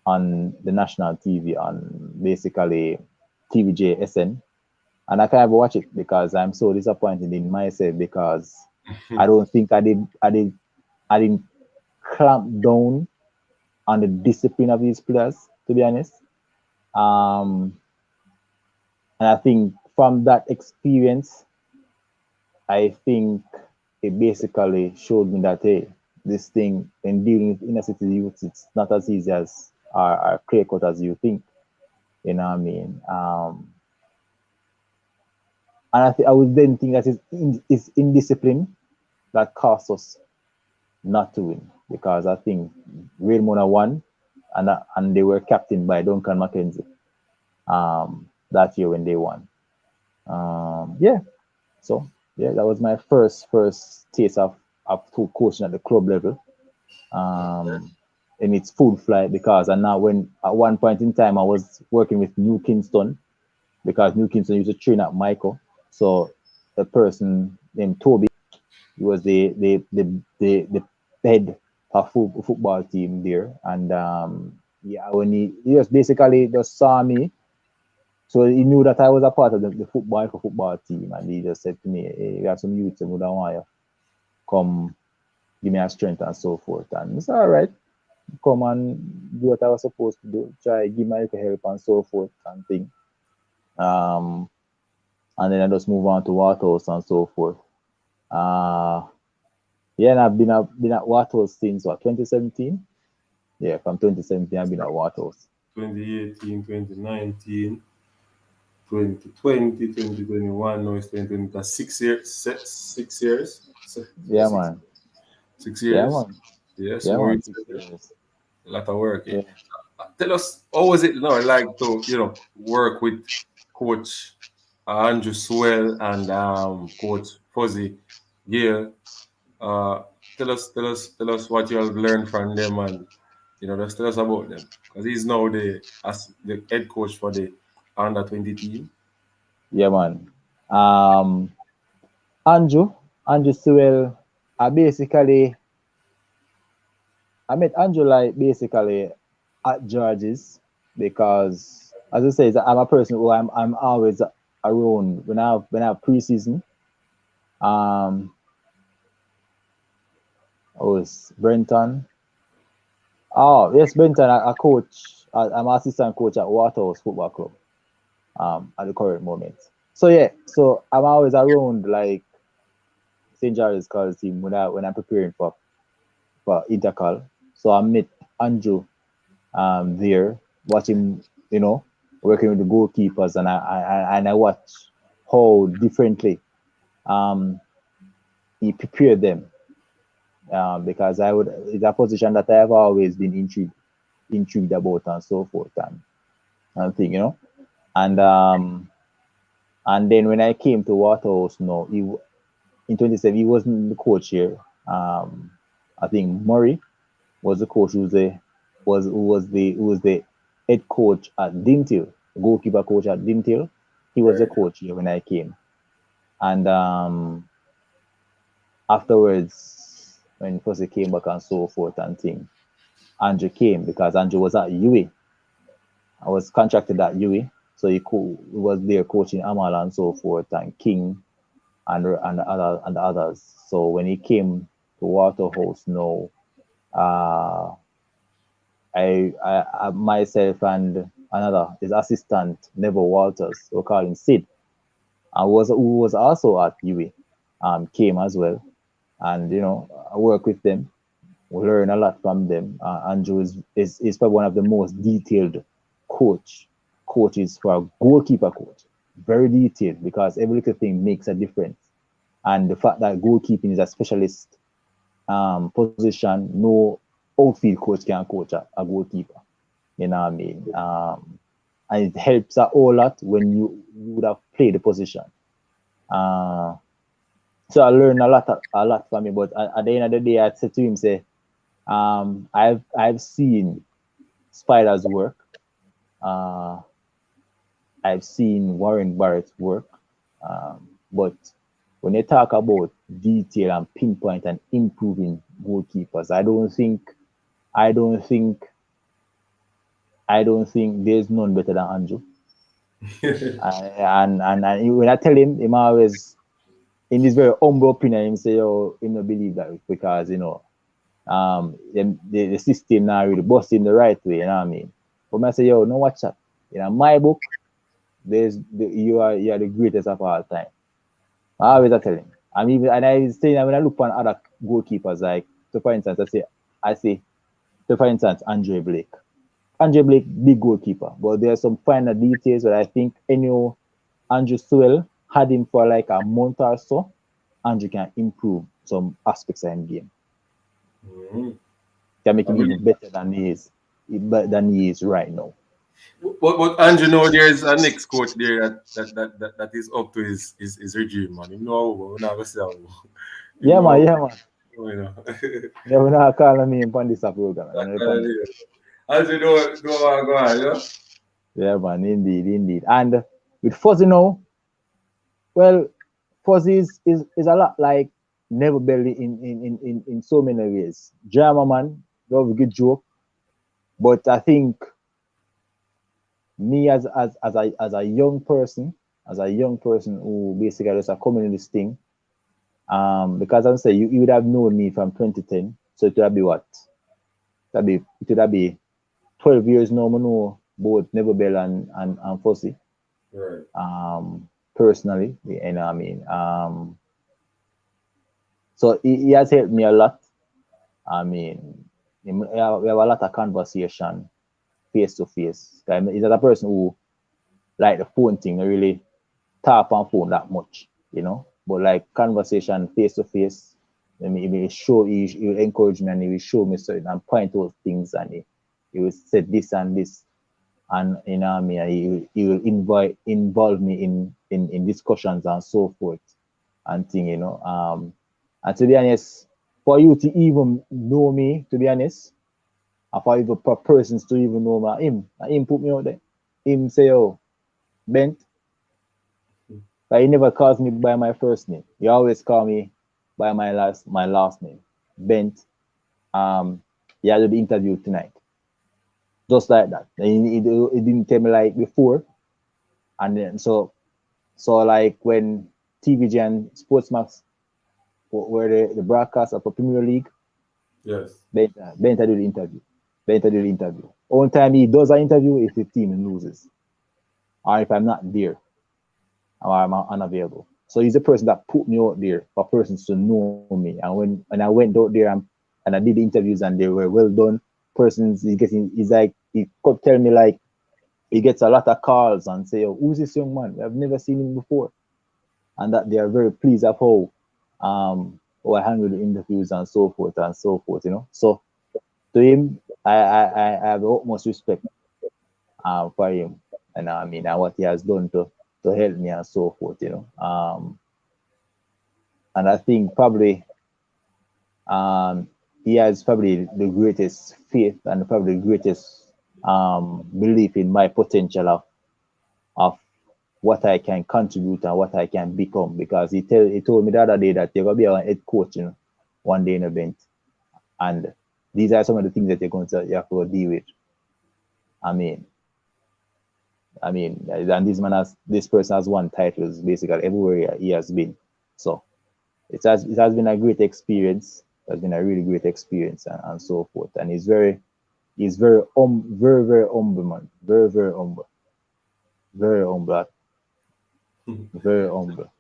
Speaker 2: on the national TV on basically TVJ SN, and I can't ever watch it because I'm so disappointed in myself because I don't think I didn't clamp down on the discipline of these players, to be honest. Um, and I think from that experience, I think it basically showed me that hey, this thing in dealing with inner city youth, it's not as easy as or clear cut as you think. You know what I mean? And I would then think that it's indiscipline that cost us not to win because I think Raymond won and they were captained by Duncan McKenzie that year when they won. Yeah, so yeah, that was my first taste of coaching at the club level. Um, and it's full flight because and now when at one point in time I was working with New Kingston because New Kingston used to train at Michael. So the person named Toby, he was the head of football team there, and yeah, when he just basically just saw me So he knew that I was a part of the football team, and he just said to me, hey, we have some youths who don't want you come give me a strength and so forth. And it's all right, come and do what I was supposed to do, try give my little help and so forth and thing. And then I just move on to Waterhouse and so forth. Yeah, and I've been at Waterhouse since what 2017. Yeah, from 2017 I've been at Waterhouse.
Speaker 1: 2018, 2019, 2020, 2021. Now it's 2020. That's 6 years. 6 years.
Speaker 2: Yeah,
Speaker 1: Six,
Speaker 2: man.
Speaker 1: six
Speaker 2: Yeah,
Speaker 1: years.
Speaker 2: man.
Speaker 1: Yes,
Speaker 2: Yeah,
Speaker 1: more.
Speaker 2: man.
Speaker 1: A
Speaker 2: 6 years.
Speaker 1: lot of work. Eh?
Speaker 2: Yeah.
Speaker 1: Tell us, how was it now? Like to work with Coach Andrew Swell and Coach Fuzzy Gale. Uh, tell us what you have learned from them, and just tell us about them, because he's now the head coach for the under 20 team.
Speaker 2: Yeah, man. Um, Andrew Sewell. Basically, I met Andrew like basically at George's because, as I say, I'm a person who I'm always around when I have preseason. Um, I was Brenton. Oh yes, Brenton. I coach. I'm assistant coach at Waterhouse Football Club. At the current moment. So yeah, so I'm always around like St. George's College team when I'm preparing for intercal. So I met Andrew there, watch him, working with the goalkeepers, and I watch how differently um he prepared them. Because it's a position that I have always been intrigued about and so forth and thing. And then when I came to Waterhouse, no, in 27 he wasn't the coach here. I think Murray was the coach who was the head coach at Dintil, goalkeeper coach at Dintil. He was the
Speaker 1: Right.
Speaker 2: coach here when I came. And afterwards, when first he came back and so forth and thing, Andrew came because Andrew was at UA. I was contracted at UA, so he was there coaching Amal and so forth and King and the others. So when he came to Waterhouse now, uh, I myself and another his assistant Neville Walters, we call him Sid, and who was also at UA, came as well, and I work with them. We learn a lot from them. Andrew is probably one of the most detailed coaches for a goalkeeper coach. Very detailed because every little thing makes a difference. And the fact that goalkeeping is a specialist position, no outfield coach can coach a goalkeeper. You know what I mean? And it helps a whole lot when you would have played the position. Uh, so I learned a lot from him. But at the end of the day, I said to him, say, I've seen Spider's work. Uh, I've seen Warren Barrett's work. But when they talk about detail and pinpoint and improving goalkeepers, I don't think there's none better than Andrew. And when I tell him always in this very humble opinion, him say, "Oh, him not believe that because the system now really bust him the right way." You know what I mean? But I say, "Yo, no watch that. In my book, you are the greatest of all time." I always tell him. I say when I look on other goalkeepers, like so for instance, I say, so for instance, Andre Blake. Andre Blake, big goalkeeper, but there are some finer details that I think Andrew Sewell had him for like a month or so. Andrew can improve some aspects of his game.
Speaker 1: Mhm.
Speaker 2: Can make
Speaker 1: I
Speaker 2: him even
Speaker 1: believe.
Speaker 2: better than he is right now.
Speaker 1: But Andrew, there's a next coach there that is up to his regime, man. We're not gonna say how.
Speaker 2: Yeah, man.
Speaker 1: How,
Speaker 2: Yeah, man.
Speaker 1: you know.
Speaker 2: Yeah, we're not calling me on this program. You know, depend.
Speaker 1: Andrew, do want to go on,
Speaker 2: Yeah, man. Indeed. And with Fuzzy now, well, Fuzzy is a lot like Never Belly in so many ways. Drama man, love a good joke, but I think me as a young person, who basically just coming in this thing, because I'm saying you would have known me from 2010, so it would have be what? It would have be 12 years now. I know both Never Bell and Fussy.
Speaker 1: Right.
Speaker 2: Personally, you know what I mean. So he has helped me a lot. I mean, we have a lot of conversation face to face. He's a person who like the phone thing, not really tap on phone that much, you know. But like conversation face to face, I mean, he will encourage me and he will show me certain and point out things and he will say this and this, and you know what I mean, and he will involve me in discussions and so forth and thing, you know. And to be honest, for you to even know me, to be honest, and for even for persons to even know me, him put me out there. Him say, oh, Bent, but he never calls me by my first name. He always call me by my last name. Bent. He had to be interviewed tonight. Just like that. He didn't tell me like before. And then so like when TVG and Sportsmax were the broadcast of the Premier League,
Speaker 1: Yes.
Speaker 2: Bent did the interview. Bent did the interview. Only time he does an interview if the team loses. Or if I'm not there. Or I'm unavailable. So he's the person that put me out there for persons to know me. And when I went out there and I did the interviews and they were well done, persons he's like he could tell me like he gets a lot of calls and say, oh, who's this young man? I've never seen him before. And that they are very pleased of how I handle the interviews and so forth, you know. So to him, I have the utmost respect for him, and I mean, and what he has done to help me and so forth, you know. And I think probably he has probably the greatest faith and probably the greatest belief in my potential of what I can contribute and what I can become, because he told me the other day that you're gonna be a head coach, you know, one day in an event, and these are some of the things that you're going to you have to deal with. I mean, and this person has won titles basically everywhere he has been. So it has been a great experience. It has been a really great experience and so forth. And he's very very humble man. Very humble. Very humble. Very humble.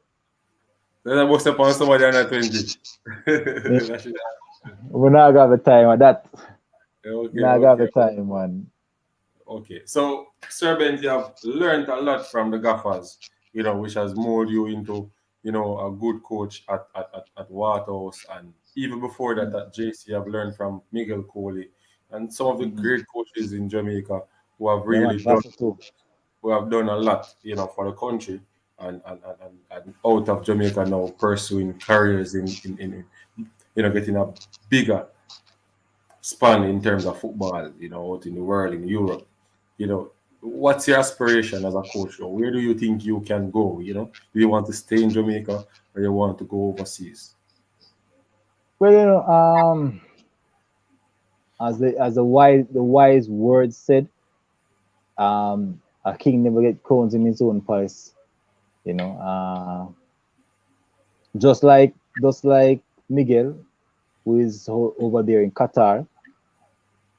Speaker 1: Then I must upon somebody under 20.
Speaker 2: Yeah.
Speaker 1: That should-
Speaker 2: We not got the time on that.
Speaker 1: okay,
Speaker 2: Not got
Speaker 1: okay.
Speaker 2: the time, man.
Speaker 1: Okay, so Sir Bent, you have learned a lot from the gaffers, which has molded you into, a good coach at Waterhouse, and even before that at JC, I've learned from Miguel Coley and some of the
Speaker 2: Mm-hmm.
Speaker 1: great coaches in Jamaica who have
Speaker 2: Yeah,
Speaker 1: really
Speaker 2: man. That's it too.
Speaker 1: a lot, for the country and out of Jamaica now pursuing careers in getting a bigger span in terms of football, out in the world, in Europe. What's your aspiration as a coach? Or where do you think you can go? Do you want to stay in Jamaica or you want to go overseas?
Speaker 2: Well, as the wise word said, a king never get crowns in his own palace. You know, just like Miguel, who is over there in Qatar,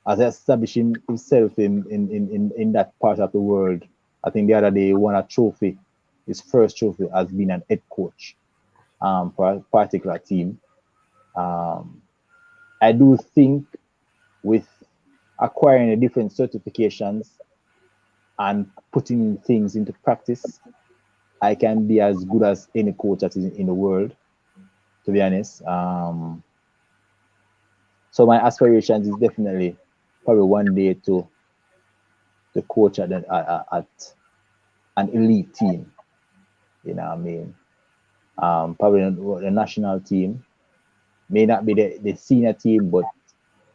Speaker 2: as establishing himself in that part of the world. I think the other day he won a trophy, his first trophy as being an head coach for a particular team. Um, I do think with acquiring the different certifications and putting things into practice, I can be as good as any coach that is in the world, to be honest. So my aspirations is definitely probably one day to coach at an elite team. You know what I mean? Probably the national team may not be the senior team, but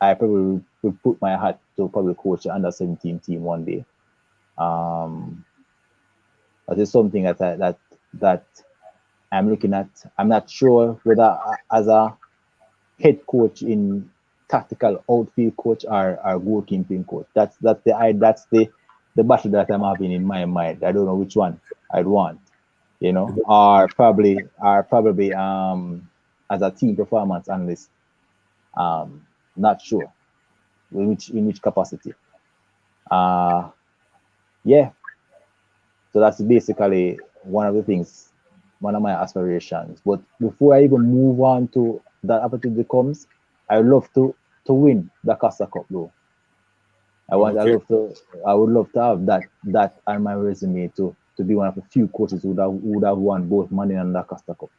Speaker 2: I probably would put my hat to probably coach the under 17 team one day. Um, that is something that I'm looking at. I'm not sure whether as a head coach in tactical outfield coach or goalkeeping coach. That's the the battle that I'm having in my mind. I don't know which one I'd want, you know, or probably as a team performance analyst, not sure in which capacity. Uh yeah, so that's basically one of the things, one of my aspirations. But before I even move on to that opportunity comes, I love to win the Costa Cup though.
Speaker 1: Okay.
Speaker 2: I would love to have that on my resume to be one of the few coaches who would have won both Money and the Costa Cup.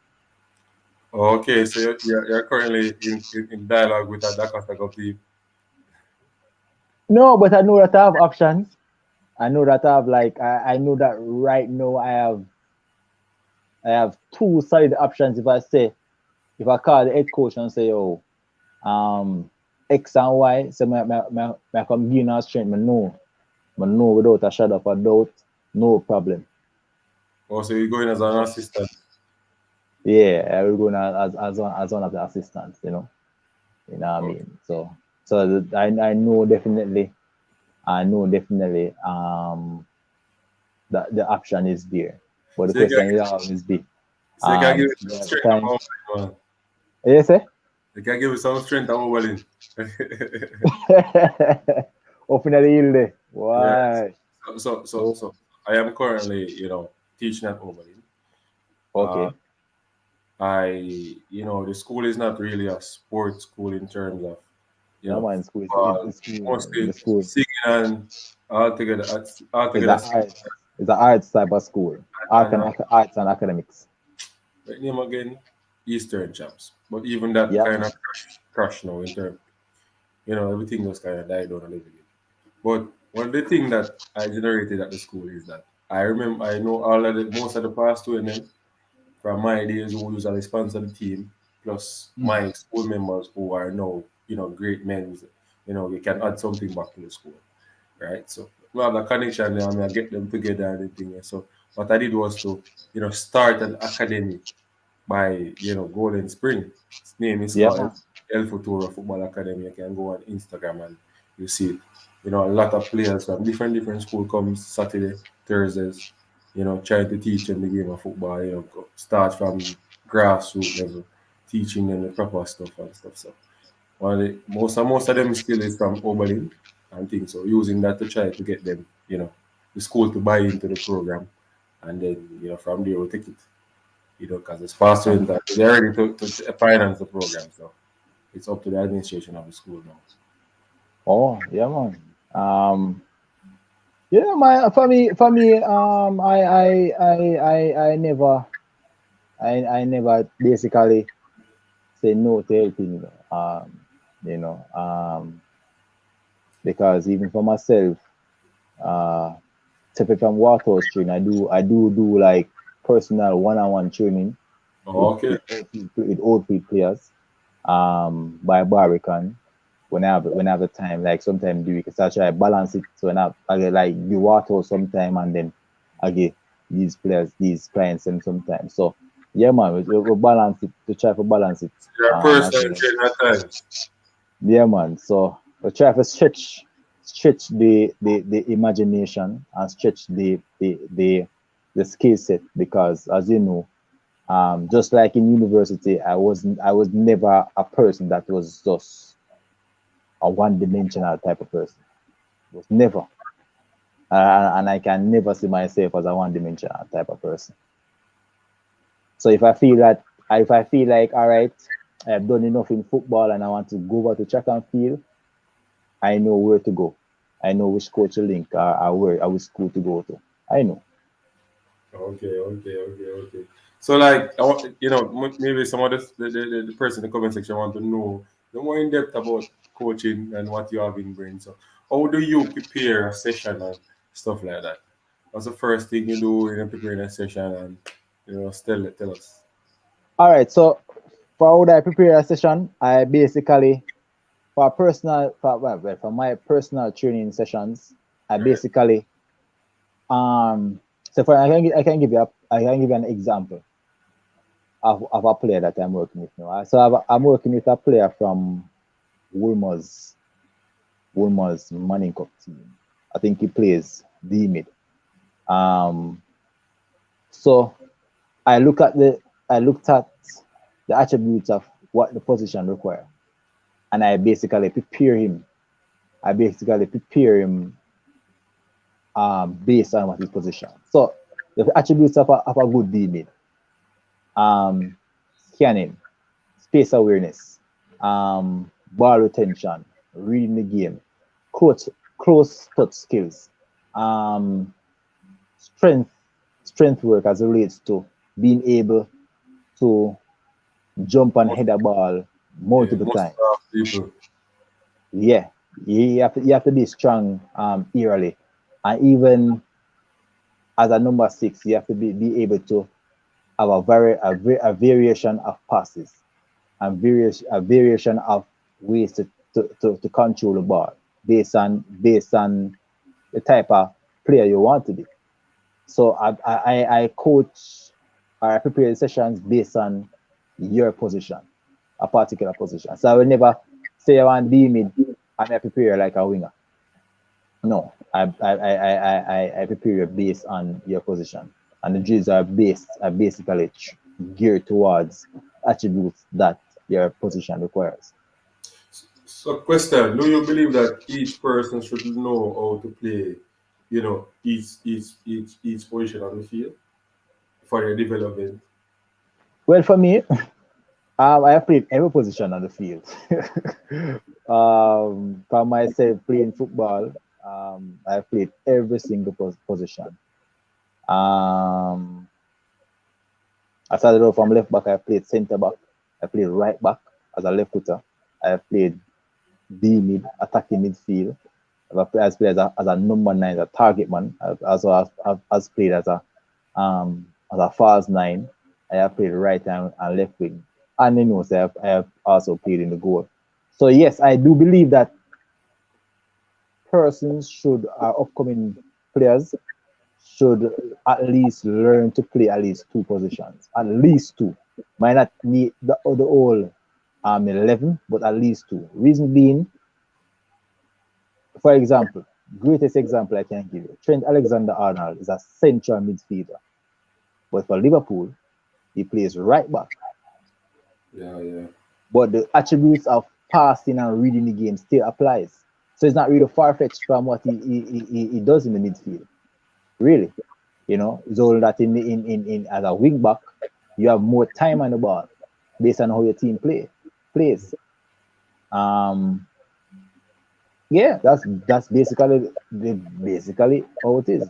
Speaker 1: Okay, so you're currently in dialogue with that Dakota Cup team.
Speaker 2: No, but I know that I have options. I know that I have I know that right now I have two solid options. If I call the head coach and say, oh, X and Y, so my come gain our strength, I know without a shadow of a doubt, no problem.
Speaker 1: Oh, so you're going as an assistant.
Speaker 2: Yeah, I will go now as one of the assistants, you know what I
Speaker 1: Oh,
Speaker 2: mean. So I know definitely, that the option is there, but the
Speaker 1: so you can,
Speaker 2: question will always be,
Speaker 1: so you can give it
Speaker 2: the
Speaker 1: some
Speaker 2: right
Speaker 1: strength
Speaker 2: time.
Speaker 1: of man.
Speaker 2: Yes, sir.
Speaker 1: You can give it some strength of overwhelming.
Speaker 2: Open the hill there.
Speaker 1: Yeah.
Speaker 2: Why?
Speaker 1: So I am currently, teaching at Oberlin. Uh,
Speaker 2: Okay.
Speaker 1: the school is not really a sports school in terms of,
Speaker 2: Yeah, man, school
Speaker 1: football,
Speaker 2: is school. The
Speaker 1: mostly
Speaker 2: school
Speaker 1: singing and altogether,
Speaker 2: is
Speaker 1: altogether,
Speaker 2: a art. It's a arts type of school.
Speaker 1: and
Speaker 2: Arts and academics.
Speaker 1: right name again, Eastern Champs. But even that
Speaker 2: Yeah,
Speaker 1: kind
Speaker 2: man.
Speaker 1: of crash now in terms, everything just kind of died down a little bit. But one of the things that I generated at the school is that I know most of the past two and them from my days who usually sponsor the team, plus
Speaker 2: Mm.
Speaker 1: my school members who are now, great men, they can add something back to the school, right? So we have a connection there, and I get them together and everything. So what I did was to, start an academy by, Golden Spring. Its name is
Speaker 2: Yeah,
Speaker 1: called
Speaker 2: man.
Speaker 1: El Futuro Football Academy. You can go on Instagram and you see it. A lot of players from different school comes Saturday, Thursdays, trying to teach them the game of football, start from grassroots level, teaching them the proper stuff and stuff. So most of them still is from Oberlin and things. So using that to try to get them, the school to buy into the program, and then from there we'll take it, because it's faster in that they're ready to finance the program. So it's up to the administration of the school now.
Speaker 2: Oh, yeah, man. Um, yeah, my for me, I never basically say no to anything, you know, because even for myself, uh, separate from Waterhouse training, I do like personal one-on-one training with
Speaker 1: Okay.
Speaker 2: with outfield players, by Barbican when I have the time, like sometime the week, so I try to balance it. So when I get like the water sometime, and then I get these clients, and sometimes. So yeah, man, we balance it to try to balance it.
Speaker 1: Your
Speaker 2: As
Speaker 1: personal
Speaker 2: well.
Speaker 1: trainer at times.
Speaker 2: Yeah, man. So we try to stretch the imagination, and stretch the skill set, because as you know, just like in university, I was never a person that was just a one-dimensional type of person. It was never, and I can never see myself as a one-dimensional type of person. So if I feel like, all right, I've done enough in football and I want to go over to track and field, I know where to go. I know which coach to link, or where, or which school to go to. I know.
Speaker 1: Okay. So like, maybe some of the person in the comment section want to know the more in depth about coaching and what you have in brain. So how do you prepare a session and stuff like that? What's the first thing you do in preparing a session, and tell us.
Speaker 2: All right. So for how would I prepare a session, I basically, for my personal training sessions, I
Speaker 1: Right.
Speaker 2: basically, so for I can give you an example of a player that I'm working with now. So I'm working with a player from Wolmer's Manning Cup team. I think he plays D mid. Um, so I looked at the attributes of what the position requires, and I basically prepare him. I basically prepare him based on what his position. So the attributes of a good D mid: scanning, space awareness, ball retention, reading the game, close touch skills, um, strength strength work as it relates to being able to jump and
Speaker 1: Most,
Speaker 2: head a ball
Speaker 1: yeah,
Speaker 2: multiple
Speaker 1: most
Speaker 2: times.
Speaker 1: people.
Speaker 2: Yeah, you have to be strong early, and even as a number six, you have to be able to have a variation of passes and a variation of ways to control the ball based on the type of player you want to be. So I coach or I prepare the sessions based on your position, a particular position. So I will never say I want B mid and I prepare like a winger. No, I prepare you based on your position, and the drills are basically geared towards attributes that your position requires.
Speaker 1: So, question: do you believe that each person should know how to play, each position on the field for their development?
Speaker 2: Well, for me, I have played every position on the field. For myself, playing football, I've played every single position. Um, I started off from left back. I played centre back. I played right back as a left footer. I played D mid, attacking midfield. I've played as a number nine, as a target man. I've also has played as a false nine. I have played right and left wing. And you know, so I have also played in the goal. So yes, I do believe that persons should upcoming players should at least learn to play at least two positions. At least two. Might not need the whole 11, but at least two. Reason being, for example, greatest example I can give you, Trent Alexander-Arnold is a central midfielder, but for Liverpool, he plays right back.
Speaker 1: Yeah, yeah.
Speaker 2: But the attributes of passing and reading the game still applies. So it's not really far fetched from what he does in the midfield. Really, it's all that in as a wing back, you have more time on the ball based on how your team plays. Um, yeah, that's basically how it is.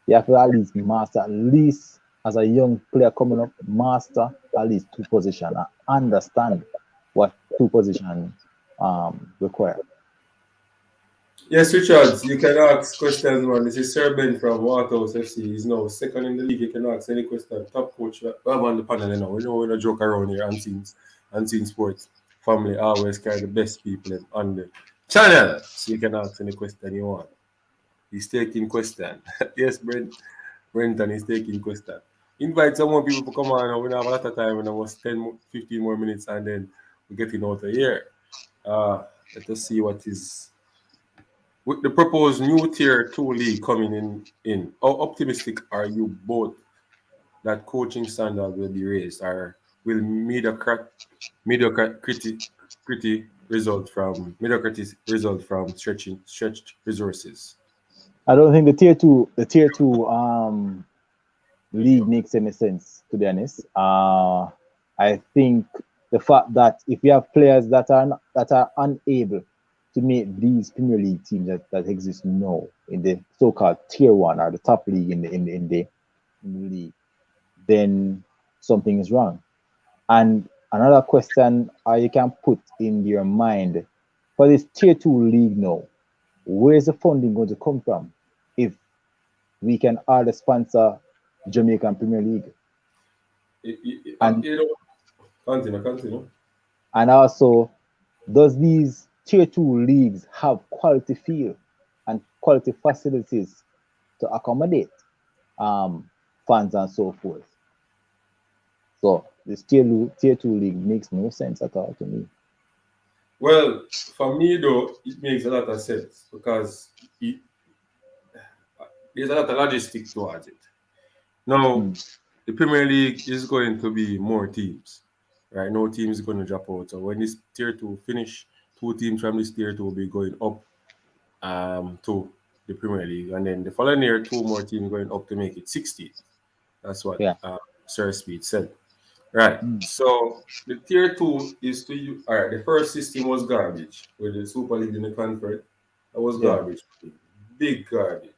Speaker 2: You have to at least master, at least as a young player coming up, master at least two positions and understand what two positions require.
Speaker 1: Yes, Richard, you can ask questions, man. This is Sir Ben from Waterhouse FC. He's now second in the league. You can ask any question. Top coach, we have on the panel, We know we don't joke around here. Unseen Sports family always carry the best people on the channel. So you can ask any question you want. He's taking question. Yes, Brenton is taking question. Invite some more people to come on. We don't have a lot of time. We almost 10, 15 more minutes, and then we're getting out of here. Let us see what is with the proposed new Tier 2 league coming in. How optimistic are you both that coaching standard will be raised, or will mediocrity result from stretched resources?
Speaker 2: I don't think the tier two league makes any sense, to be honest. I think the fact that if you have players that are unable to make these Premier League teams that exist now in the so-called tier one or the top league in the league, then something is wrong. And another question you can put in your mind for this tier two league now, where is the funding going to come from if we can hardly sponsor Jamaican Premier League? And
Speaker 1: Continue.
Speaker 2: and also, does these tier two leagues have quality field and quality facilities to accommodate um, fans and so forth? So this tier two league makes no sense at all to me.
Speaker 1: Well, for me though, it makes a lot of sense because it, there's a lot of logistic towards it. Now,
Speaker 2: Mm.
Speaker 1: the Premier League is going to be more teams, right? No team is going to drop out. So when this tier two finish, two teams from this tier two will be going up to the Premier League, and then the following year, two more teams going up to make it 60. That's what
Speaker 2: Yeah.
Speaker 1: Sir Speed said. Right.
Speaker 2: Mm.
Speaker 1: So the tier two is to you. All right. The first system was garbage with the Super League in the conference. That was
Speaker 2: Yeah.
Speaker 1: garbage, big garbage.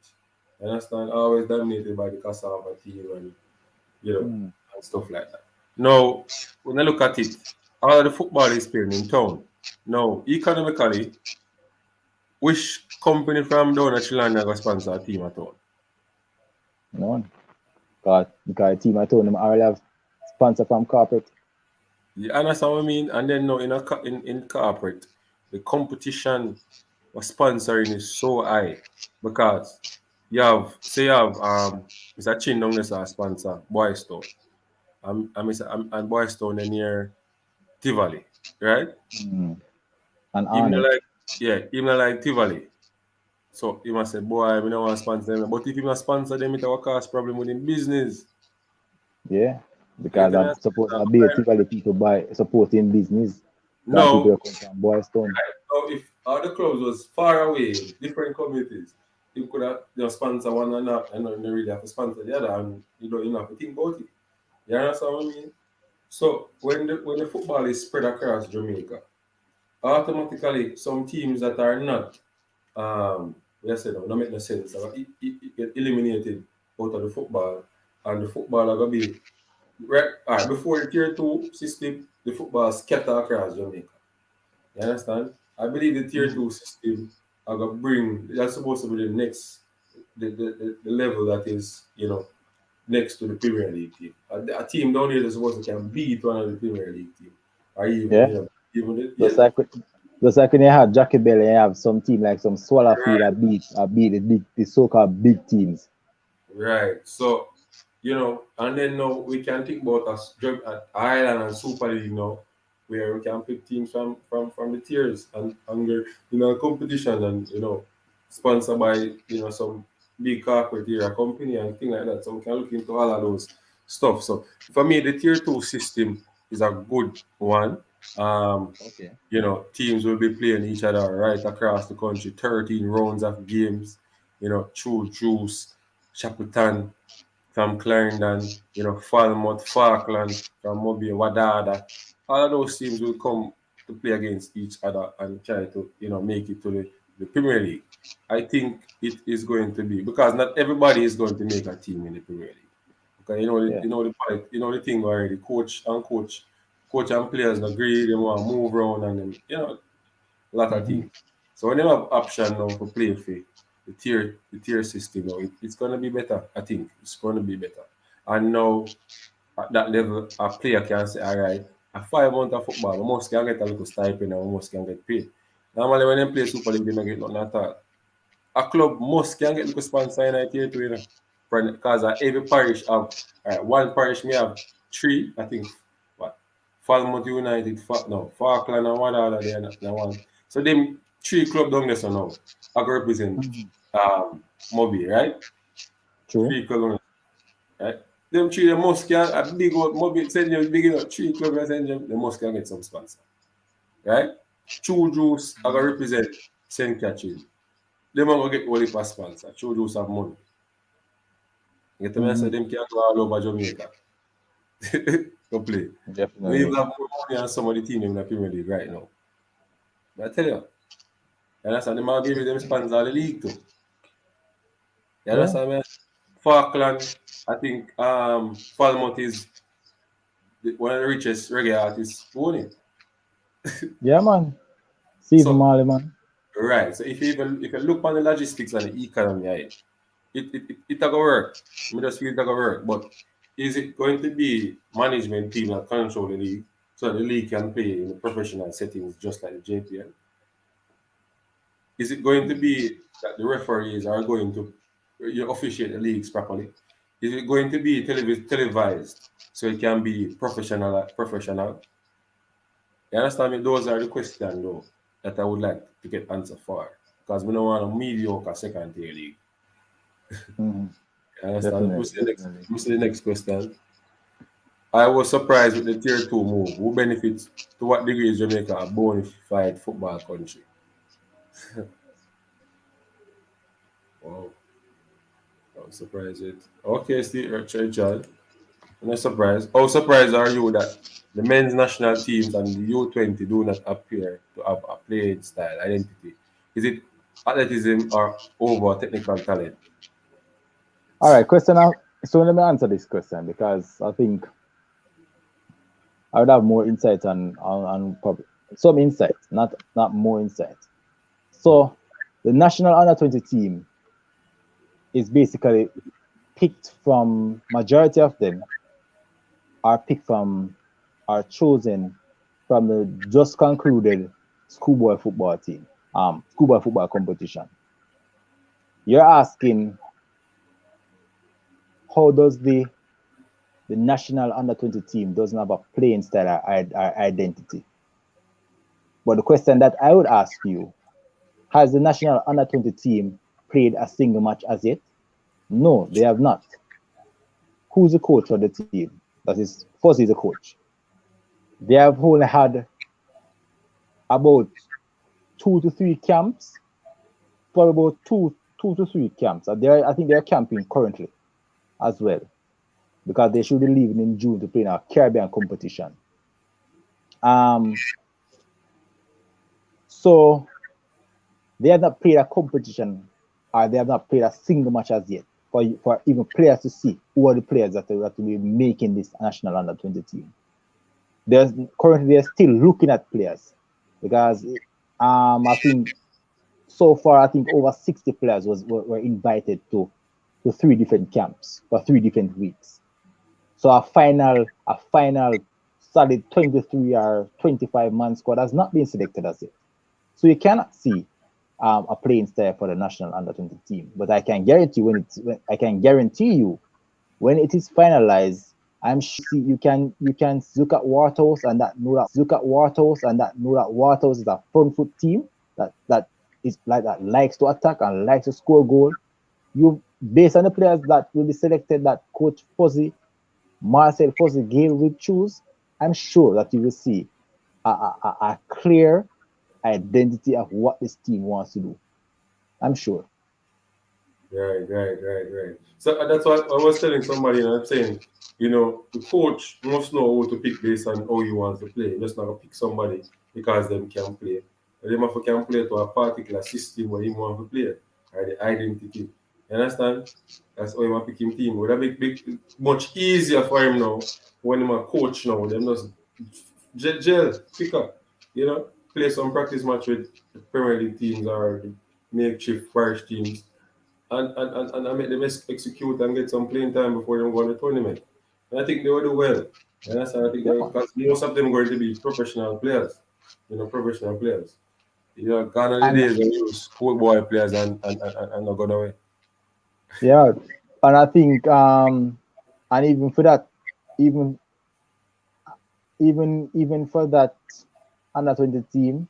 Speaker 1: You understand? Always dominated by the cassava team and you know
Speaker 2: Mm.
Speaker 1: and stuff like that. Now, when I look at it, all of the football is playing in town. Now, economically, which company from down at Sri Lanka got sponsor a team at all?
Speaker 2: No one. Because team I told them I already have sponsor from corporate.
Speaker 1: You understand what I mean? And then now in corporate, the competition for sponsoring is so high because you have Mr. Chin down there as sponsor Boys Town. And Boys Town near Tivoli, right?
Speaker 2: Mm. And
Speaker 1: Even
Speaker 2: Arnie.
Speaker 1: like yeah, even like Tivoli. So he must say, boy, we don't want to sponsor them. But if you must sponsor them, it will cause problem with him business.
Speaker 2: Yeah.
Speaker 1: You get
Speaker 2: Because
Speaker 1: me?
Speaker 2: I'm supposed to be typically people by supporting business than people
Speaker 1: No,
Speaker 2: that come from Boys Town.
Speaker 1: so if all the clubs was far away, different communities, you could have sponsor one and not, and not really have to sponsor the other, and you don't have to think about it. You understand what I mean? So when the football is spread across Jamaica, automatically some teams that are not let's say no, not make no sense, it get eliminated out of the football, and the football are gonna be right. All right, before the tier two system, the football scatter across Jamaica. You understand? I believe the tier
Speaker 2: Mm.
Speaker 1: two system are gonna bring that's supposed to be the next the level that is next to the Premier League team. A team down here that's supposed to can beat one of the Premier League team, or even
Speaker 2: Yeah.
Speaker 1: yeah,
Speaker 2: Just like when you have Jackie Bell and you have some team like some Swallowfield
Speaker 1: right,
Speaker 2: that beat the so-called big teams.
Speaker 1: right. So and then now we can think about us Ireland and Super League now, where we can pick teams from the tiers and under competition and sponsored by some big corporate area company and thing like that. So we can look into all of those stuff. So for me, the tier two system is a good one. Um,
Speaker 2: Okay.
Speaker 1: teams will be playing each other right across the country, 13 rounds of games, True Juice, Shackleton, from Clarendon, Falmouth, Falkland, from Mobile, Wadada. All of those teams will come to play against each other and try to, make it to the Premier League. I think it is going to be because not everybody is going to make a team in the Premier League. Because
Speaker 2: Yeah.
Speaker 1: the thing already. Coach and players agree. They want to move around and then, a lot of
Speaker 2: Hmm.
Speaker 1: things. So when they have option now for play for the tier system now, it's gonna be better. I think it's gonna be better. And now at that level, a player can say, all right, a 5 month of football, we must can get a little stipend and we must can get paid. Normally when they play Super League, they don't get nothing at all. A club must can get little sponsor in a tier two, because every parish have one parish may have three, I think what Falmouth United, no, Falkland and one other there and one. So them three club down there so now I go represent
Speaker 2: Hmm.
Speaker 1: Moby, right?
Speaker 2: True.
Speaker 1: Three club down there, right? Them three they must can a big old Moby send them big enough three club they send them, they must can get some sponsor. Right? True Juice I go represent St. Catherine. Them are gonna get only for sponsor. True Juice have money. You get me? I say
Speaker 2: Hmm.
Speaker 1: them can go all over Jamaica. Go play. We even
Speaker 2: Definitely.
Speaker 1: have more money on some of the team in the Premier League right now. But I tell you, understand them all give them sponsor the league too. You
Speaker 2: Yeah.
Speaker 1: understand me? Falkland, I think Falmouth is one of the richest reggae artists owning.
Speaker 2: Yeah, man. Stephen
Speaker 1: So
Speaker 2: Marley, man.
Speaker 1: right. So if you look on the logistics and the economy, right, it gonna work. Me just feel it gonna work. But is it going to be management team that control the league so the league can play in the professional settings just like the JPL? Is it going to be that the referees are going to officiate the leagues properly? Is it going to be televised so it can be professional? You understand me? Those are the questions though that I would like to get answer for. Because we don't want a mediocre second tier league.
Speaker 2: Mhm.
Speaker 1: You understand?
Speaker 2: Definitely, definitely.
Speaker 1: We see the next question. I was surprised with the tier two move. Who benefits to what degree is Jamaica a bona fide football country? Wow, I was surprised with. Okay, Steve Richard. I'm not surprised. How surprised are you that the men's national teams and the U20 do not appear to have a playing style identity? Is it athleticism or over technical talent?
Speaker 2: All right, question now. So let me answer this question because I think I would have more insight on some insight, not more insight. So the national under 20 team is basically picked from majority of them are picked from are chosen from the just concluded schoolboy football team, schoolboy football competition. You're asking how does the national under 20 team doesn't have a playing style or identity. But the question that I would ask you, has the national under 20 team played a single match as yet? No, they have not. Who's the coach of the team? That is, Fuzzy is the coach. They have only had about 2 to 3 camps, for about two to three camps. I think they're camping currently as well because they should be leaving in June to play in a Caribbean competition. Um, so they have not played a competition or they have not played a single match as yet for even players to see who are the players that will be making this national under 20 team. They're still looking at players because I think so far I think over 60 players were invited to 3 different camps for 3 different weeks. So a final solid 23 or 25-man squad has not been selected as yet. So you cannot see a playing style for the national under 20 team. But I can guarantee you when it is finalized, I'm sure you can look at Waterhouse and that know that Waterhouse is a front foot team that is like that likes to attack and likes to score goal. You based on the players that will be selected that Coach Fuzzy, Marcel Fuzzy Gale will choose, I'm sure that you will see a clear identity of what this team wants to do. I'm sure.
Speaker 1: Right. So that's what I was telling somebody, and I'm saying, the coach must know how to pick based on how he wants to play. Just not gonna pick somebody because them can play. But them have to can play to a particular system where he want to play, or the identity. You understand? That's how he want to pick him team. Would that be much easier for him now when him a coach now? Them just gel, pick up, play some practice match with the Premier League teams or the makeshift parish teams and I make them execute and get some playing time before they go on the tournament. And I think they will do well. And that's why I think
Speaker 2: Yeah,
Speaker 1: they
Speaker 2: man.
Speaker 1: because most of them are going to be professional players. Professional players. Gone are the
Speaker 2: And
Speaker 1: days when you schoolboy players and not gone away.
Speaker 2: yeah, and I think and even for that, even even for that under 20 team,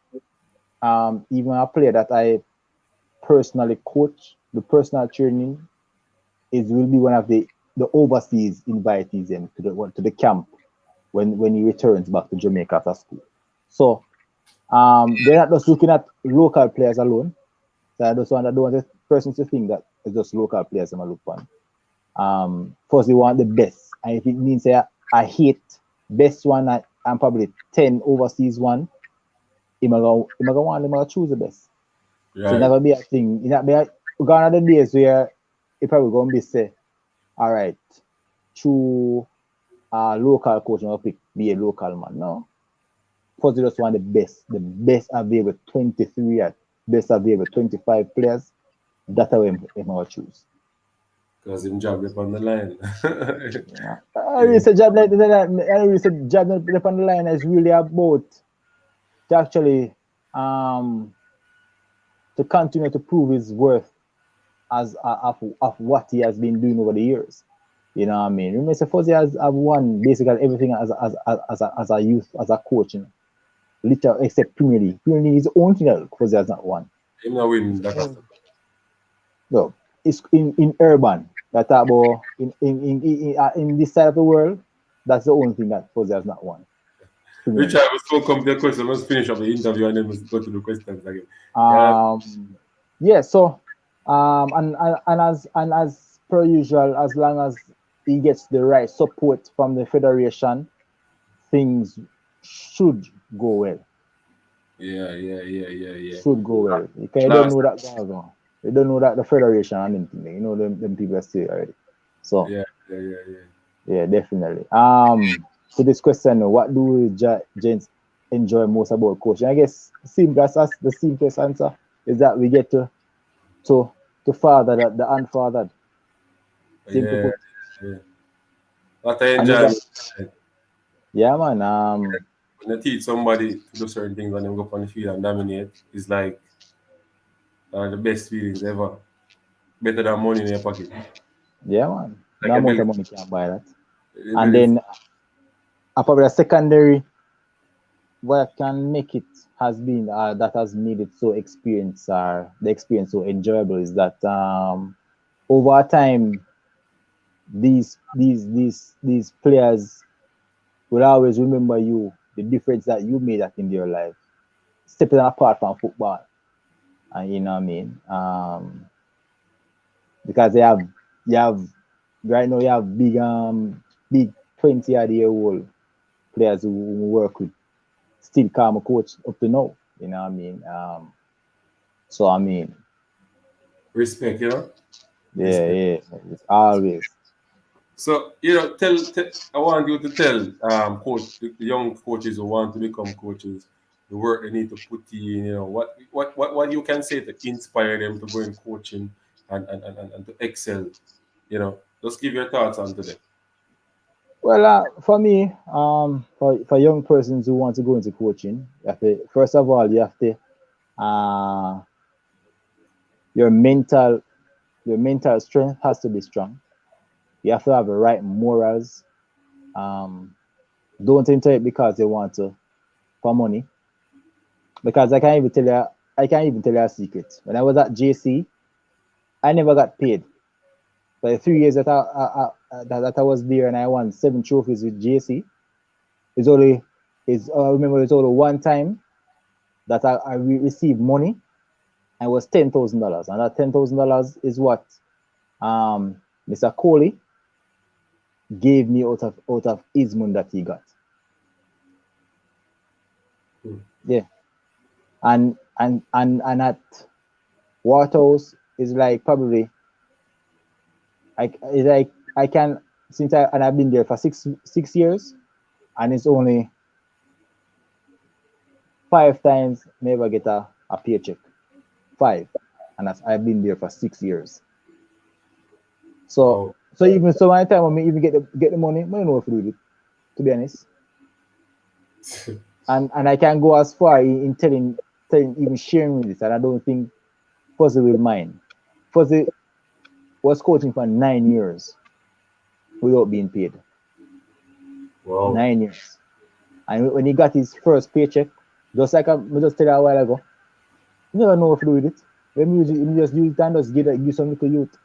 Speaker 2: even a player that I personally coach, the personal training is will be one of the overseas invitees in to the camp when he returns back to Jamaica after school. So they're not just looking at local players alone. So I don't want the person to think that it's just local players I'm look on. First they want the best. And if it means I hate best one and probably 10 overseas one, him gonna choose the best. So it
Speaker 1: Right.
Speaker 2: never be a thing. It not be gone are the days where it probably gonna be say, all right, true local coach will pick be a local man. No. First they just want the best available 23 or best available 25 players. That's how him will choose.
Speaker 1: Because him job up on the line.
Speaker 2: Yeah. I really say job like that. I really say job left on the line is really about to actually um to continue to prove his worth of what he has been doing over the years. You know what I mean? Remember, Fuzzy has won basically everything as a youth, as a coach. You know? Little except Premier League. Premier League is the only thing that Coach has not won.
Speaker 1: Him not win that after.
Speaker 2: No, it's in urban. That about in this side of the world, that's the only thing that Coach has not won. Premier League.
Speaker 1: Richard, we still come to the question. Let's finish up the interview and then we'll go to the questions again.
Speaker 2: Yeah. So and as per usual, as long as he gets the right support from the federation, things should go well.
Speaker 1: Yeah.
Speaker 2: Should go well. Because you don't know that guy. You don't know that the federation and anything. You know them people are still already. So yeah, definitely. So this question, what do gents enjoy most about coaching? I guess the simplest answer is that we get to father the unfathered. Simple put.
Speaker 1: What I enjoy.
Speaker 2: Yeah, man.
Speaker 1: When you teach somebody to do certain things and then go up on the field and dominate, it's like the best feelings ever. Better than money in your pocket.
Speaker 2: Yeah, man.
Speaker 1: Like
Speaker 2: no amount of money can buy that. And then probably a secondary what can make it has been that has made it so the experience so enjoyable is that over time these players will always remember you, the difference that you made in their life, stepping apart from football. And you know what I mean? Because you have right now you have big 20-year-old players who work with still calm a coach up to now. You know what I mean? So I mean,
Speaker 1: respect, you know.
Speaker 2: Yeah, it's always.
Speaker 1: So you know, I want you to tell coach the young coaches who want to become coaches the work they need to put in. You know what you can say to inspire them to go in coaching and to excel. You know, just give your thoughts on today.
Speaker 2: Well, for me, for young persons who want to go into coaching, you have to, first of all, you have to your mental strength has to be strong. You have to have the right morals. Don't enter it because they want to for money. Because I can't even tell you a secret. When I was at JC, I never got paid. For the 3 years that I was there and I won 7 trophies with JC, I remember it's only one time that I received money, and it was $10,000, and that $10,000 is what Mr. Coley gave me out of his money that he got. Yeah, and at Waterhouse is like probably I can since I've been there for six years, and it's only 5 times never get a paycheck. 5, and I've been there for 6 years. So even so, my time when me even get the money, I don't know if to do it, to be honest. and I can go as far in telling even sharing this, and I don't think Fuzzy will mind. Fuzzy was coaching for 9 years without being paid.
Speaker 1: Wow.
Speaker 2: 9 years. And when he got his first paycheck, just like I just tell you a while ago, you never know what to do with it. When you just use it and just give some little youth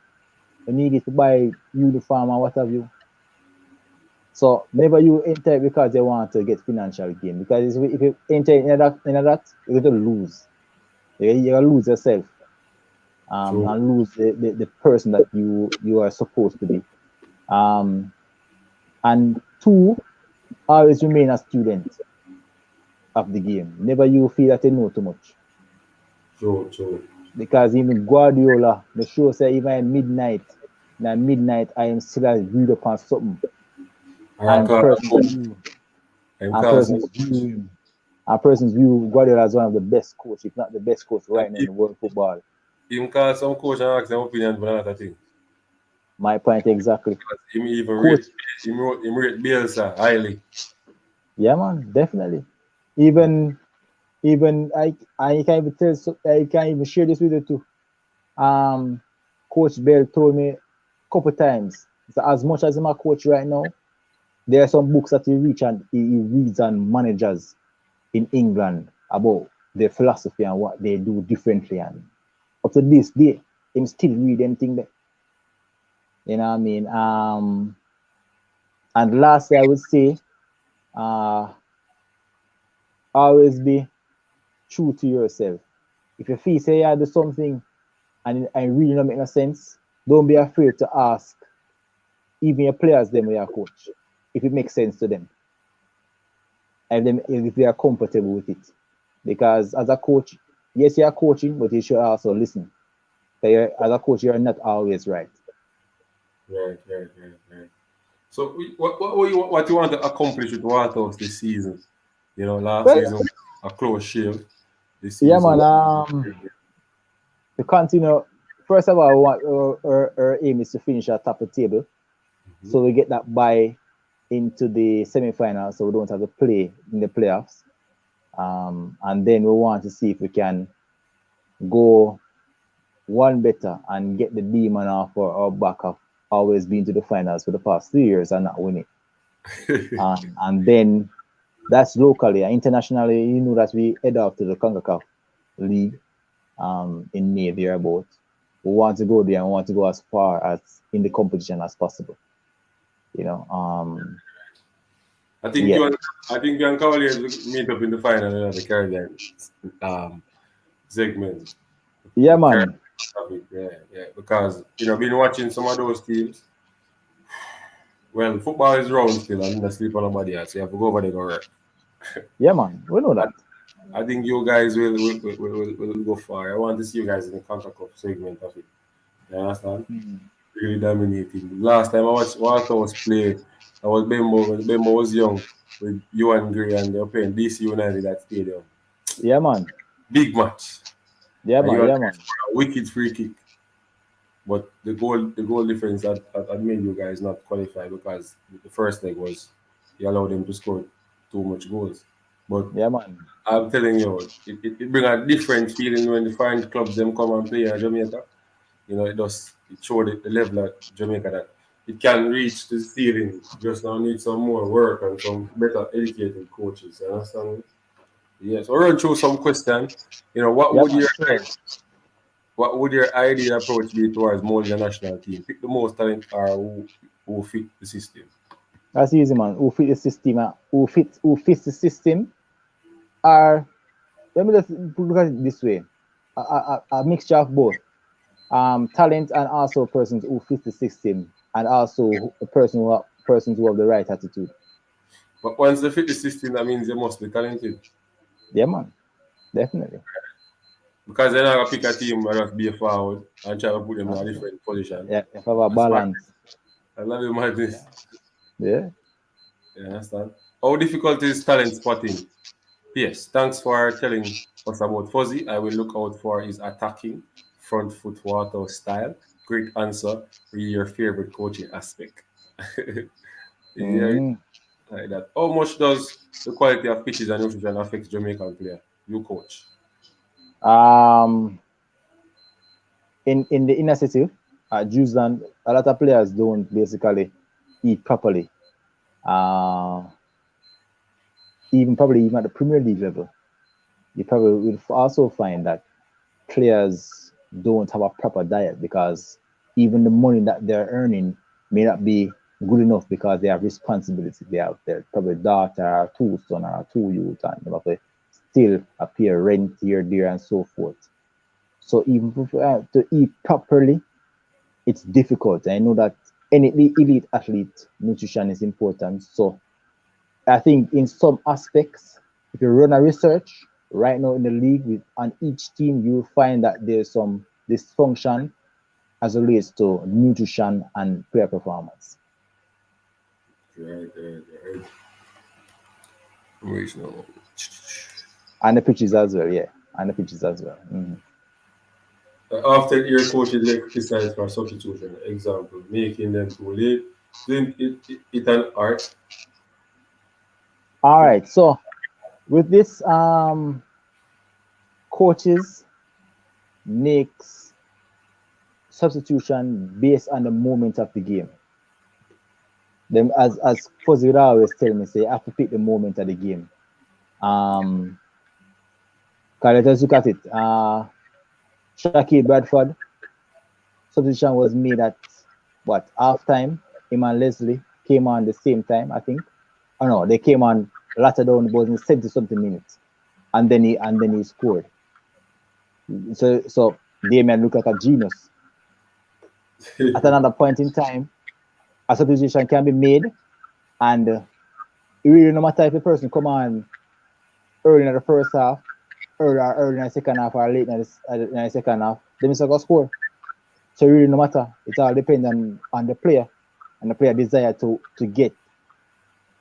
Speaker 2: you need it to buy uniform or what have you. So never you enter because they want to get financial gain. Because if you enter in that, you're going to lose. You're going to lose yourself. And lose the person that you are supposed to be. And 2, always remain a student of the game. Never you feel that you know too much.
Speaker 1: True.
Speaker 2: Because even Guardiola, the show say even at midnight I am still read upon something. And person's view Guardiola as one of the best coach, if not the best coach right now in the world football.
Speaker 1: Even call some coach and ask them opinion on another thing.
Speaker 2: My point exactly.
Speaker 1: Him even rate Bielsa highly.
Speaker 2: Yeah, man, definitely. Even I can't even I can't even share this with you too. Coach Bell told me a couple times. So as much as I'm a coach right now, there are some books that he reads on managers. in England about their philosophy and what they do differently. And up to this day, him still read anything there. You know what I mean? And lastly, I would say, always be true to yourself. If you feel say you do something and it really don't make no sense, don't be afraid to ask even your players them or your coach if it makes sense to them. And then if they are comfortable with it. Because as a coach, yes, you are coaching, but you should also listen. As a coach, you're not always right.
Speaker 1: Right. So what you want to accomplish with Waterhouse this season? You know, last
Speaker 2: Well,
Speaker 1: season a close shave. This
Speaker 2: yeah,
Speaker 1: season,
Speaker 2: man. To continue, first of all, what our aim is to finish at top of the table. So we get that bye into the semi-finals, so we don't have to play in the playoffs. And then we want to see if we can go one better and get the demon off our back of always being to the finals for the past 3 years and not winning. And then that's locally. Internationally, you know that we head off to the CONCACAF League in May thereabout. We want to go there and want to go as far as in the competition as possible. You know,
Speaker 1: I think
Speaker 2: yeah.
Speaker 1: you and Cavaliers meet up in the final of the Caribbean segment.
Speaker 2: Yeah,
Speaker 1: The
Speaker 2: man.
Speaker 1: Caribbean, yeah. Because been watching some of those teams. Well, football is round still, and not sleep on nobody else. So you have to go over there and work.
Speaker 2: Yeah, man. We know that.
Speaker 1: I think you guys will go far. I want to see you guys in the CONCACAF segment of it. You understand? Really dominating. Last time I watched Waterhouse play, I was Bembo when Bembo was young with you and Gray, and they were playing DC United at stadium.
Speaker 2: Yeah, man.
Speaker 1: Big match.
Speaker 2: Yeah,
Speaker 1: And you
Speaker 2: man.
Speaker 1: had
Speaker 2: Yeah, man.
Speaker 1: a wicked free kick. But the goal difference had made you guys not qualify because the first leg was you allowed them to score too much goals. But
Speaker 2: Yeah, man.
Speaker 1: I'm telling you, it bring a different feeling when the foreign clubs them come and play in Jamaica. It showed the level at Jamaica that it can reach the ceiling. Just now need some more work and some better educated coaches. You understand me? Yeah. So run through some question. What
Speaker 2: Yeah,
Speaker 1: would
Speaker 2: man.
Speaker 1: your
Speaker 2: Sure.
Speaker 1: what would your ideal approach be towards molding a national team? Pick the most talent or who fit the system.
Speaker 2: That's easy, man. Who fit the system? Who fits the system? Are let me just look at it this way: a mixture of both. Talent and also persons who fit the system, and also a persons who have the right attitude.
Speaker 1: But once they fit the system, that means they must be talented.
Speaker 2: Yeah, man. Definitely.
Speaker 1: Because they're not gonna pick a team and just be a forward and try to put them in a different position.
Speaker 2: Yeah, if have a
Speaker 1: That's smart.
Speaker 2: balance.
Speaker 1: I love you, madness.
Speaker 2: Yeah.
Speaker 1: You understand? How difficult is talent spotting? Yes, thanks for telling us about Fuzzy. I will look out for his attacking front foot water style. Great answer. Really your favorite coaching aspect. Yeah,
Speaker 2: Mm.
Speaker 1: like that. How much does the quality of pitches and nutrition affect Jamaican player? You coach.
Speaker 2: Um, in the inner city, Jews a lot of players don't basically eat properly. Uh, even at the Premier League level, you probably will also find that players don't have a proper diet because even the money that they're earning may not be good enough because they have responsibility. They have their probably daughter or two son or two youth and they have to still appear rent here, there and so forth. So even to eat properly, it's difficult. I know that any elite athlete nutrition is important. So I think in some aspects, if you run a research right now in the league with on each team, you'll find that there's some dysfunction as it relates to nutrition and player performance.
Speaker 1: Right. Original.
Speaker 2: And the pitches as well, yeah. And the pitches as well.
Speaker 1: Often your coaches get criticized for substitution. Example, making them too late. Then it an art.
Speaker 2: All right. So with this, coaches makes substitution based on the moment of the game. Them as Fuzzy would always tell me, say, I have to pick the moment of the game. Let us look at it. Shaquille Bradford substitution was made at what halftime. Him and Leslie came on the same time, I think. Oh no, they came on later down the ball in 70 something minutes, and then he scored. So Damien looked like a genius. At another point in time, a substitution can be made, and it really no matter if the person come on early in the first half, early in the second half, or late in the second half, they miss a goal score. So really no matter. It all depends on the player and the player desire to get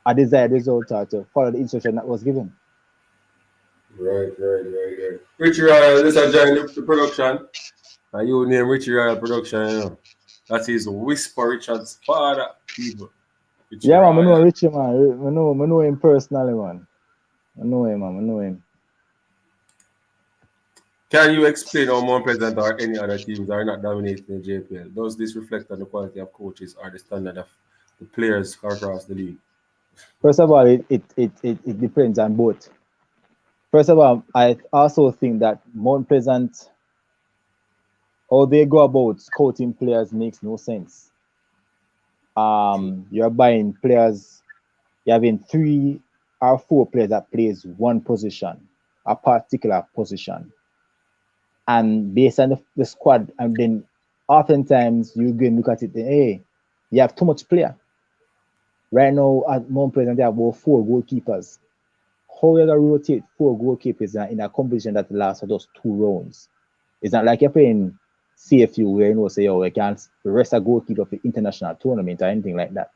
Speaker 2: a desired result or to follow the instruction that was given.
Speaker 1: Right. Richie Royal, this is join the production. And you name Richie Royal production, you know. That is Whisper Richard's father, people. Richie
Speaker 2: Yeah, man, I know
Speaker 1: Royal.
Speaker 2: Richie, man. I know him personally, man. I know him, man. I know him.
Speaker 1: Can you explain how Mount Pleasant or any other teams are not dominating the JPL? Does this reflect on the quality of coaches or the standard of the players across the league?
Speaker 2: First of all, it depends on both. First of all, I also think that Mount Pleasant, how they go about scouting players makes no sense. You're buying players, you're having 3 or 4 players that plays one position, a particular position. And based on the squad, and then oftentimes you go and look at it, hey, you have too much player. Right now at Mount Pleasant, they have about 4 goalkeepers. How you gonna rotate 4 goalkeepers in a competition that lasts for just 2 rounds? It's not like you're playing CFU where you know say, oh, I can't rest a goalkeeper for international tournament or anything like that.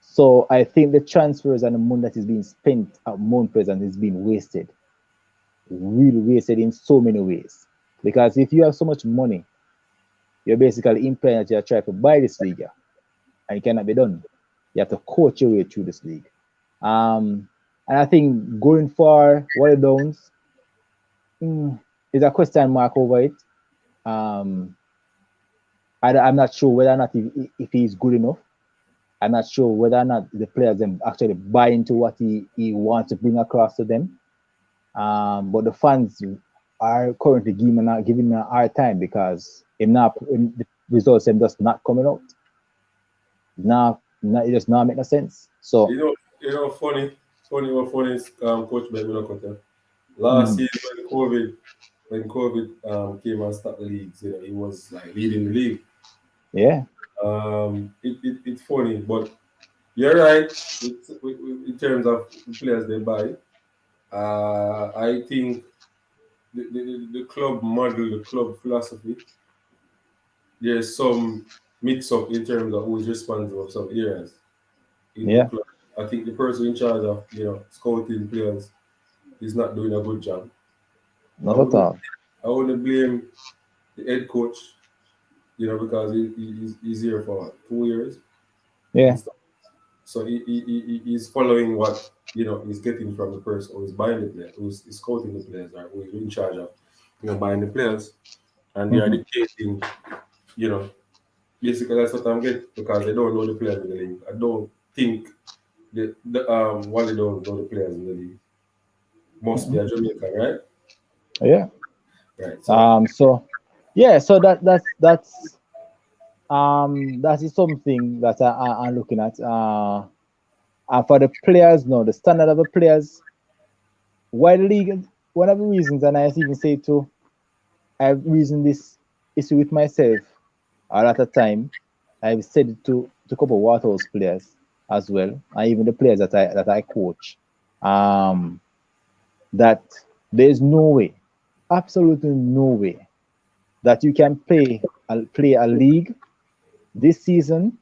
Speaker 2: So I think the transfers and the money that is being spent at Mount Pleasant is being wasted. Really wasted in so many ways. Because if you have so much money, you're basically implying that you're trying to buy this league, and it cannot be done. You have to coach your way through this league. And I think going for Water Downs is a question mark over it. I'm not sure whether or not if he's good enough. I'm not sure whether or not the players actually buy into what he wants to bring across to them. But the fans are currently giving him a hard time because the results are just not coming out. It does not make no sense. So
Speaker 1: Funny is Coach Ben Minokote. Last
Speaker 2: mm,
Speaker 1: season when COVID came and stopped the leagues, he was like leading the league.
Speaker 2: yeah,
Speaker 1: It's funny, but you're right in terms of the players they buy. I think the club model, the club philosophy, there's some mix up in terms of who is responsible for some areas in the
Speaker 2: yeah,
Speaker 1: club. I think the person in charge of scouting players is not doing a good job. I
Speaker 2: not at
Speaker 1: wouldn't
Speaker 2: all.
Speaker 1: I wouldn't blame the head coach, because he's here for 2 years and
Speaker 2: Yeah.
Speaker 1: stuff. So he's following what he's getting from the person who's buying the player, who's scouting the players, or who's in charge of buying the players, and they are
Speaker 2: Mm-hmm.
Speaker 1: dictating. You know, basically that's what I'm getting because they don't know the players in the league. I don't think what they don't know the players in the league must be
Speaker 2: Mm-hmm.
Speaker 1: a Jamaican, right?
Speaker 2: Yeah.
Speaker 1: Right. So
Speaker 2: So yeah. So that is something that I'm looking at. And for the players, no, the standard of the players, why the league, one of the reasons, and I even say too, I've reasoned this issue with myself a lot of time. I've said it to a couple of Waterhouse players as well, and even the players that I coach, um, that there's no way, absolutely no way, that you can play a league this season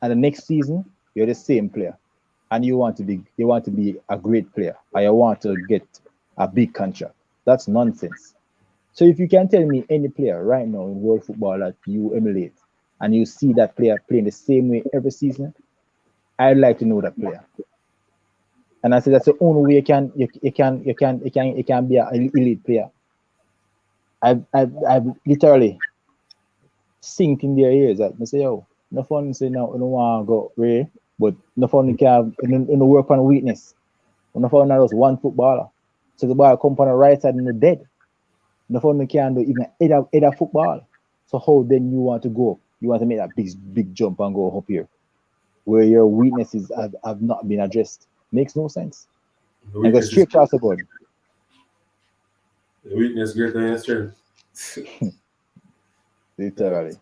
Speaker 2: and the next season you're the same player, and you want to be a great player, or you want to get a big contract. That's nonsense. So if you can tell me any player right now in world football that you emulate and you see that player playing the same way every season, I'd like to know that player. And I say that's the only way you can be an elite player. I've literally synced in their ears that I say, yo, no fun say no, I don't want to go Ray. But no fun can in the work on weakness. No fun was one footballer. So the ball come on the right side and the dead. No fun can do even either football. So how then you want to go? You want to make that big jump and go up here, where your weaknesses have not been addressed. Makes no sense.
Speaker 1: The
Speaker 2: And go
Speaker 1: weakness is
Speaker 2: straight across the board.
Speaker 1: the weakness greater than your strength. Yeah.
Speaker 2: Literally.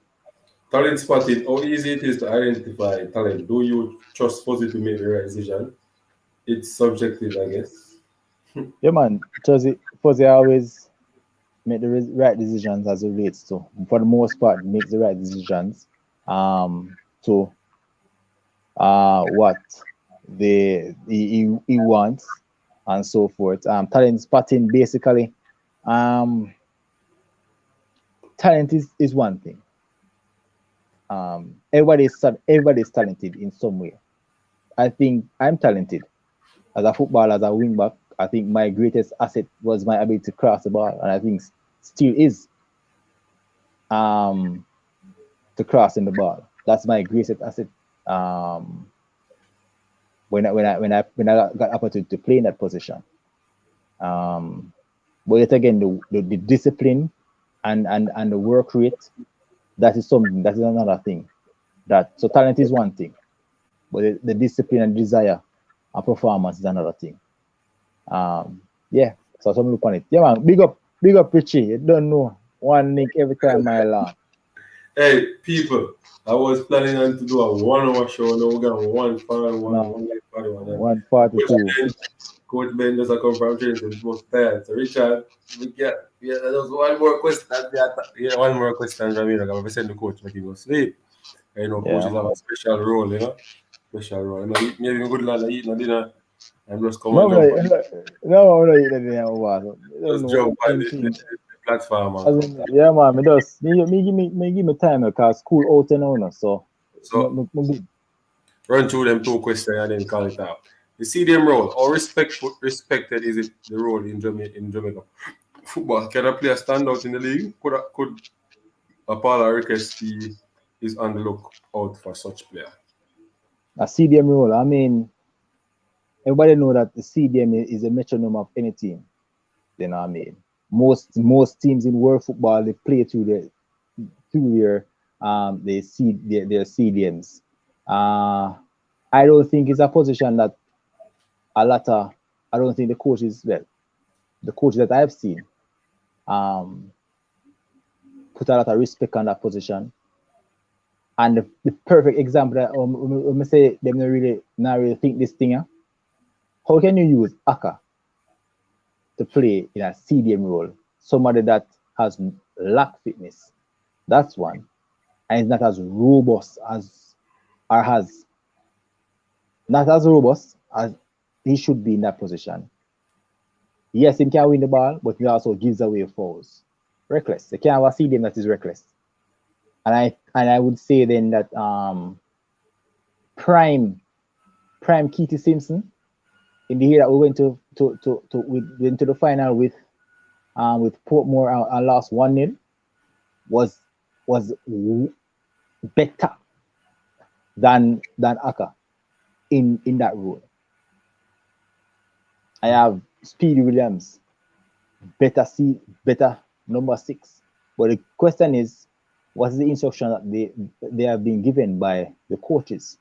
Speaker 1: Talent spotting. How easy it is to identify talent. Do you trust Fuzzy to make the right decision? It's subjective, I guess.
Speaker 2: Yeah, man. Fuzzy always make the right decisions as it relates to, for the most part, makes the right decisions to what he wants and so forth. Talent spotting basically, um, talent is one thing. Everybody's talented in some way. I think I'm talented as a footballer, as a wing back. I think my greatest asset was my ability to cross the ball, and I think still is to crossing the ball. That's my greatest asset. Um, when I got opportunity to play in that position. But yet again, the discipline and the work rate, that is something, that is another thing. So talent is one thing, but the discipline and desire and performance is another thing. Yeah. So some look on it. Yeah, man. Big up, Richie. You don't know. One nick every time I laugh.
Speaker 1: Hey, people, I was planning on to do a 1 hour show. Now we're going one part one,
Speaker 2: No,
Speaker 1: one late part one.
Speaker 2: 142.
Speaker 1: Coach Ben doesn't come from training, so he's most tired. So Richard, there's one more question. Yeah, one more question from me. Like, I'm send the coach make him go sleep. You know,
Speaker 2: Yeah,
Speaker 1: coaches have
Speaker 2: man.
Speaker 1: a special role, you know. Special role. Maybe a good lad that eat no dinner and just come
Speaker 2: No,
Speaker 1: and jump
Speaker 2: no, no, you don't know. You don't
Speaker 1: just
Speaker 2: know
Speaker 1: jump on the
Speaker 2: anything.
Speaker 1: platform and
Speaker 2: As
Speaker 1: come.
Speaker 2: in, yeah, man, me give me time because school out and on, so
Speaker 1: So
Speaker 2: good.
Speaker 1: run through them two questions and then call it out. The CDM role, how respected is it the role in Jamaica? Football. Can a player stand out in the league? Could a Paula request is on the lookout for such player?
Speaker 2: A CDM role. I mean, everybody know that the CDM is a metronome of any team. You know what I mean? Most teams in world football, they play through their CDMs. I don't think it's a position that I don't think the coaches, the coaches that I've seen, put a lot of respect on that position. And the perfect example that me say them not really think this thing. How can you use Aka to play in a CDM role? Somebody that has lack fitness. That's one. And is not as robust not as robust as he should be in that position. Yes, he can win the ball, but he also gives away fouls. Reckless. They can't have a CDM that is reckless. And I would say then that prime Keith Simpson, in the year that we went went to the final with Portmore and lost 1-0, was better than Aka in that role. I have Speedy Williams, better number 6. But the question is, what's the instruction that they have been given by the coaches?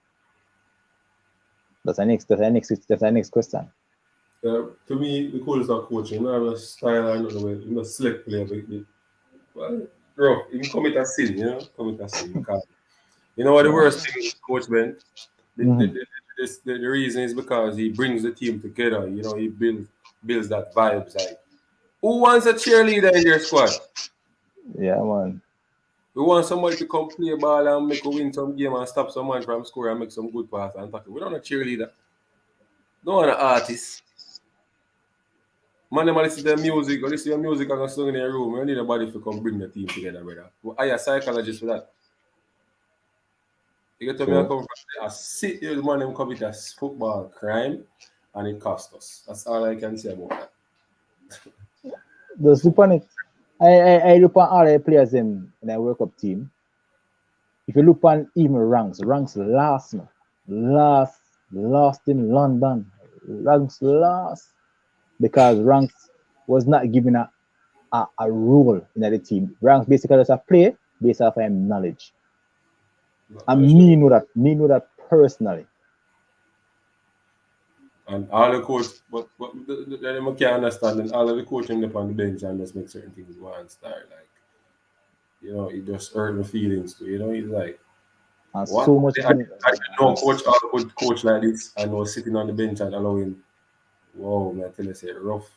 Speaker 2: That's the next question.
Speaker 1: To me, the coaches are coaching. You know, have a style and the way you know select player. Well, bro, you can commit a sin. You know, commit a sin. Because you know what the
Speaker 2: Yeah.
Speaker 1: worst thing, Coach Ben?
Speaker 2: Mm-hmm.
Speaker 1: The reason is because he brings the team together. You know, he builds that vibes. Like, who wants a cheerleader in their squad?
Speaker 2: Yeah, man.
Speaker 1: We want somebody to come play ball and make a win some game and stop someone from scoring and make some good pass and tackle. We don't want a cheerleader. No one an artist. Man, them listen to their music or listen to your music and go sing in their room. We need nobody to come bring the team together, brother. I a psychologist for that. You get to me, I
Speaker 2: True.
Speaker 1: come from a city, man, them commit a football crime and it cost us. That's all I can say about that.
Speaker 2: Just look on it. I look on all the players in the World Cup team. If you look on even ranks last, man. lost in London. Ranks lost because Ranks was not given a role in the team. Ranks basically just a play based off him knowledge.
Speaker 1: That's
Speaker 2: And
Speaker 1: true.
Speaker 2: me know that personally.
Speaker 1: And all the coach, but then I can't understand. And all of the coaching up on the bench and just make certain things go and start. Like, it just hurt my feelings too. It's like,
Speaker 2: And
Speaker 1: what?
Speaker 2: so much
Speaker 1: And,
Speaker 2: thing
Speaker 1: and
Speaker 2: and
Speaker 1: coach, all good coach like this, and was sitting on the bench and allowing, whoa, man, I tell you, say, rough.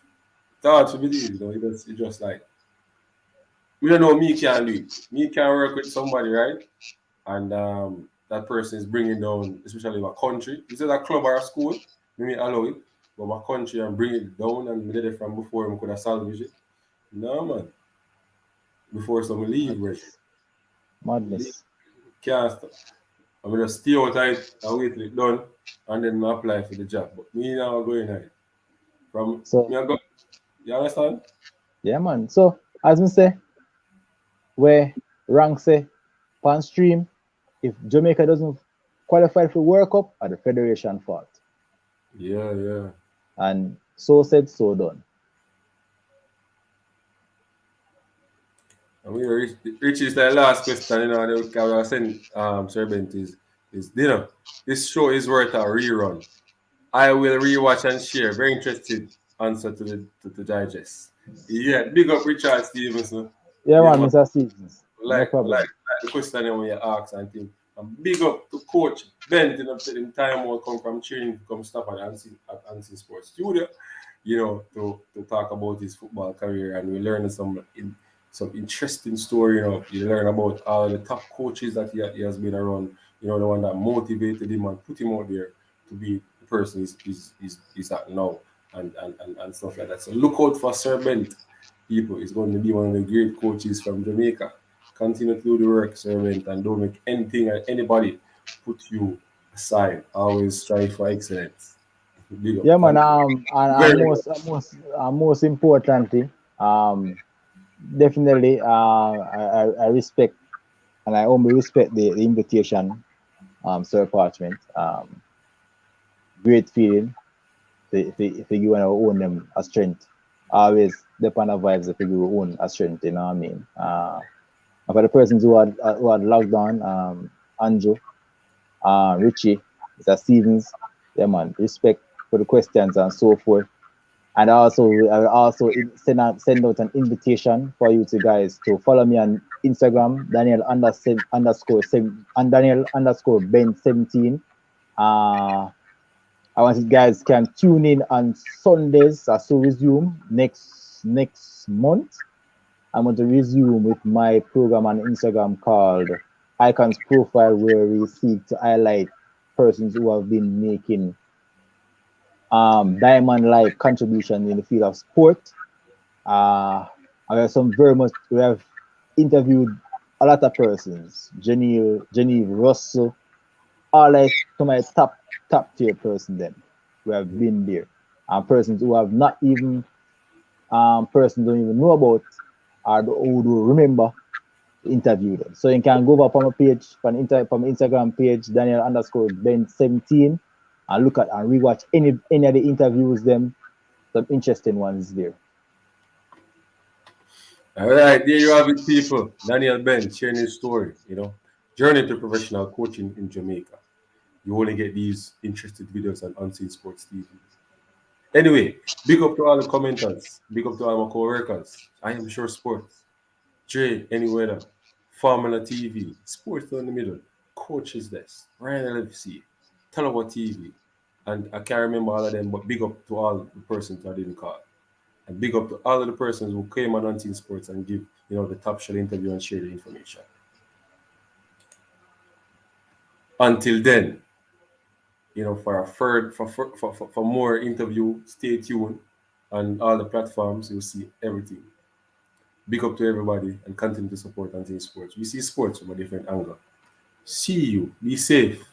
Speaker 1: It's hard to believe, It's just like, we don't know me can do it. Me can work with somebody, right? And that person is bringing down, especially my country. Is it a club or a school? Maybe allow it, but my country and bring it down and we did it from before we could have salvaged it. No man, before some leave, right?
Speaker 2: madness.
Speaker 1: Leave
Speaker 2: Madness.
Speaker 1: can't stop. I'm gonna stay out it and wait till it done and then I apply for the job. But me now going ahead. From
Speaker 2: So
Speaker 1: me I go, you understand?
Speaker 2: yeah man. So as we say, where Ranks say pan stream, if Jamaica doesn't qualify for World Cup, are the Federation fault.
Speaker 1: Yeah, yeah.
Speaker 2: And so said, so done.
Speaker 1: And we reach is the last question, I was saying, Servant is this show is worth a rerun. I will rewatch and share. Very interested answer to digest. Yeah, big up Richard Stevenson.
Speaker 2: Yeah
Speaker 1: Yeah,
Speaker 2: man,
Speaker 1: man.
Speaker 2: Mr. Seasons. No
Speaker 1: Like
Speaker 2: problem.
Speaker 1: the question when you ask and think. And big up to Coach Ben, taking time will come from training to come stop at Ansi Sports Studio, to talk about his football career, and we learn some interesting story. You learn about all the top coaches that he has been around. The one that motivated him and put him out there to be the person is at now, and stuff like that. So look out for Servant, people. He's going to be one of the great coaches from Jamaica. Continue to do the work, Servant, and don't make anything or anybody put you aside. Always strive for excellence. Big up.
Speaker 2: Yeah man,
Speaker 1: Thank you
Speaker 2: and
Speaker 1: very much.
Speaker 2: most importantly, definitely I respect and I only respect the invitation, Sir Parchment. Great feeling if you want to own them a strength. Always depend on vibes if you own a strength, you know what I mean? And for the persons who had logged on, Andrew, Richie, Mr. Stevens, yeah man, respect for the questions and so forth. And I will also send out an invitation for you to guys to follow me on Instagram, Daniel underscore Ben 17. Uh, I want you guys can tune in on Sundays as to resume next month. I'm going to resume with my program on Instagram called Icons Profile, where we seek to highlight persons who have been making diamond-like contribution in the field of sport. We have we have interviewed a lot of persons, Jenny Russell, all like to my top tier person them who have been there, and persons who have not even persons don't even know about or who do remember to interview them. So you can go over from a page from Instagram page Daniel underscore Ben 17 and look at and rewatch any of the interviews them. Some interesting ones there.
Speaker 1: All right, there you have it, people. Daniel Ben sharing his story, journey to professional coaching in Jamaica. You only get these interesting videos on Unseen Sports TV. Anyway, big up to all the commenters. Big up to all my co-workers. I am sure sports. Dre, any weather. Formula TV. Sports down the middle. Coaches Desk. Ryan LFC. Talawa TV. And I can't remember all of them, but big up to all the persons I didn't call. And big up to all of the persons who came on Unseen Sports and give, the top shot interview and share the information. Until then, for a third for more interview, stay tuned on all the platforms. You'll see everything. Big up to everybody and continue to support Unseen Sports. We see sports from a different angle. See you. Be safe.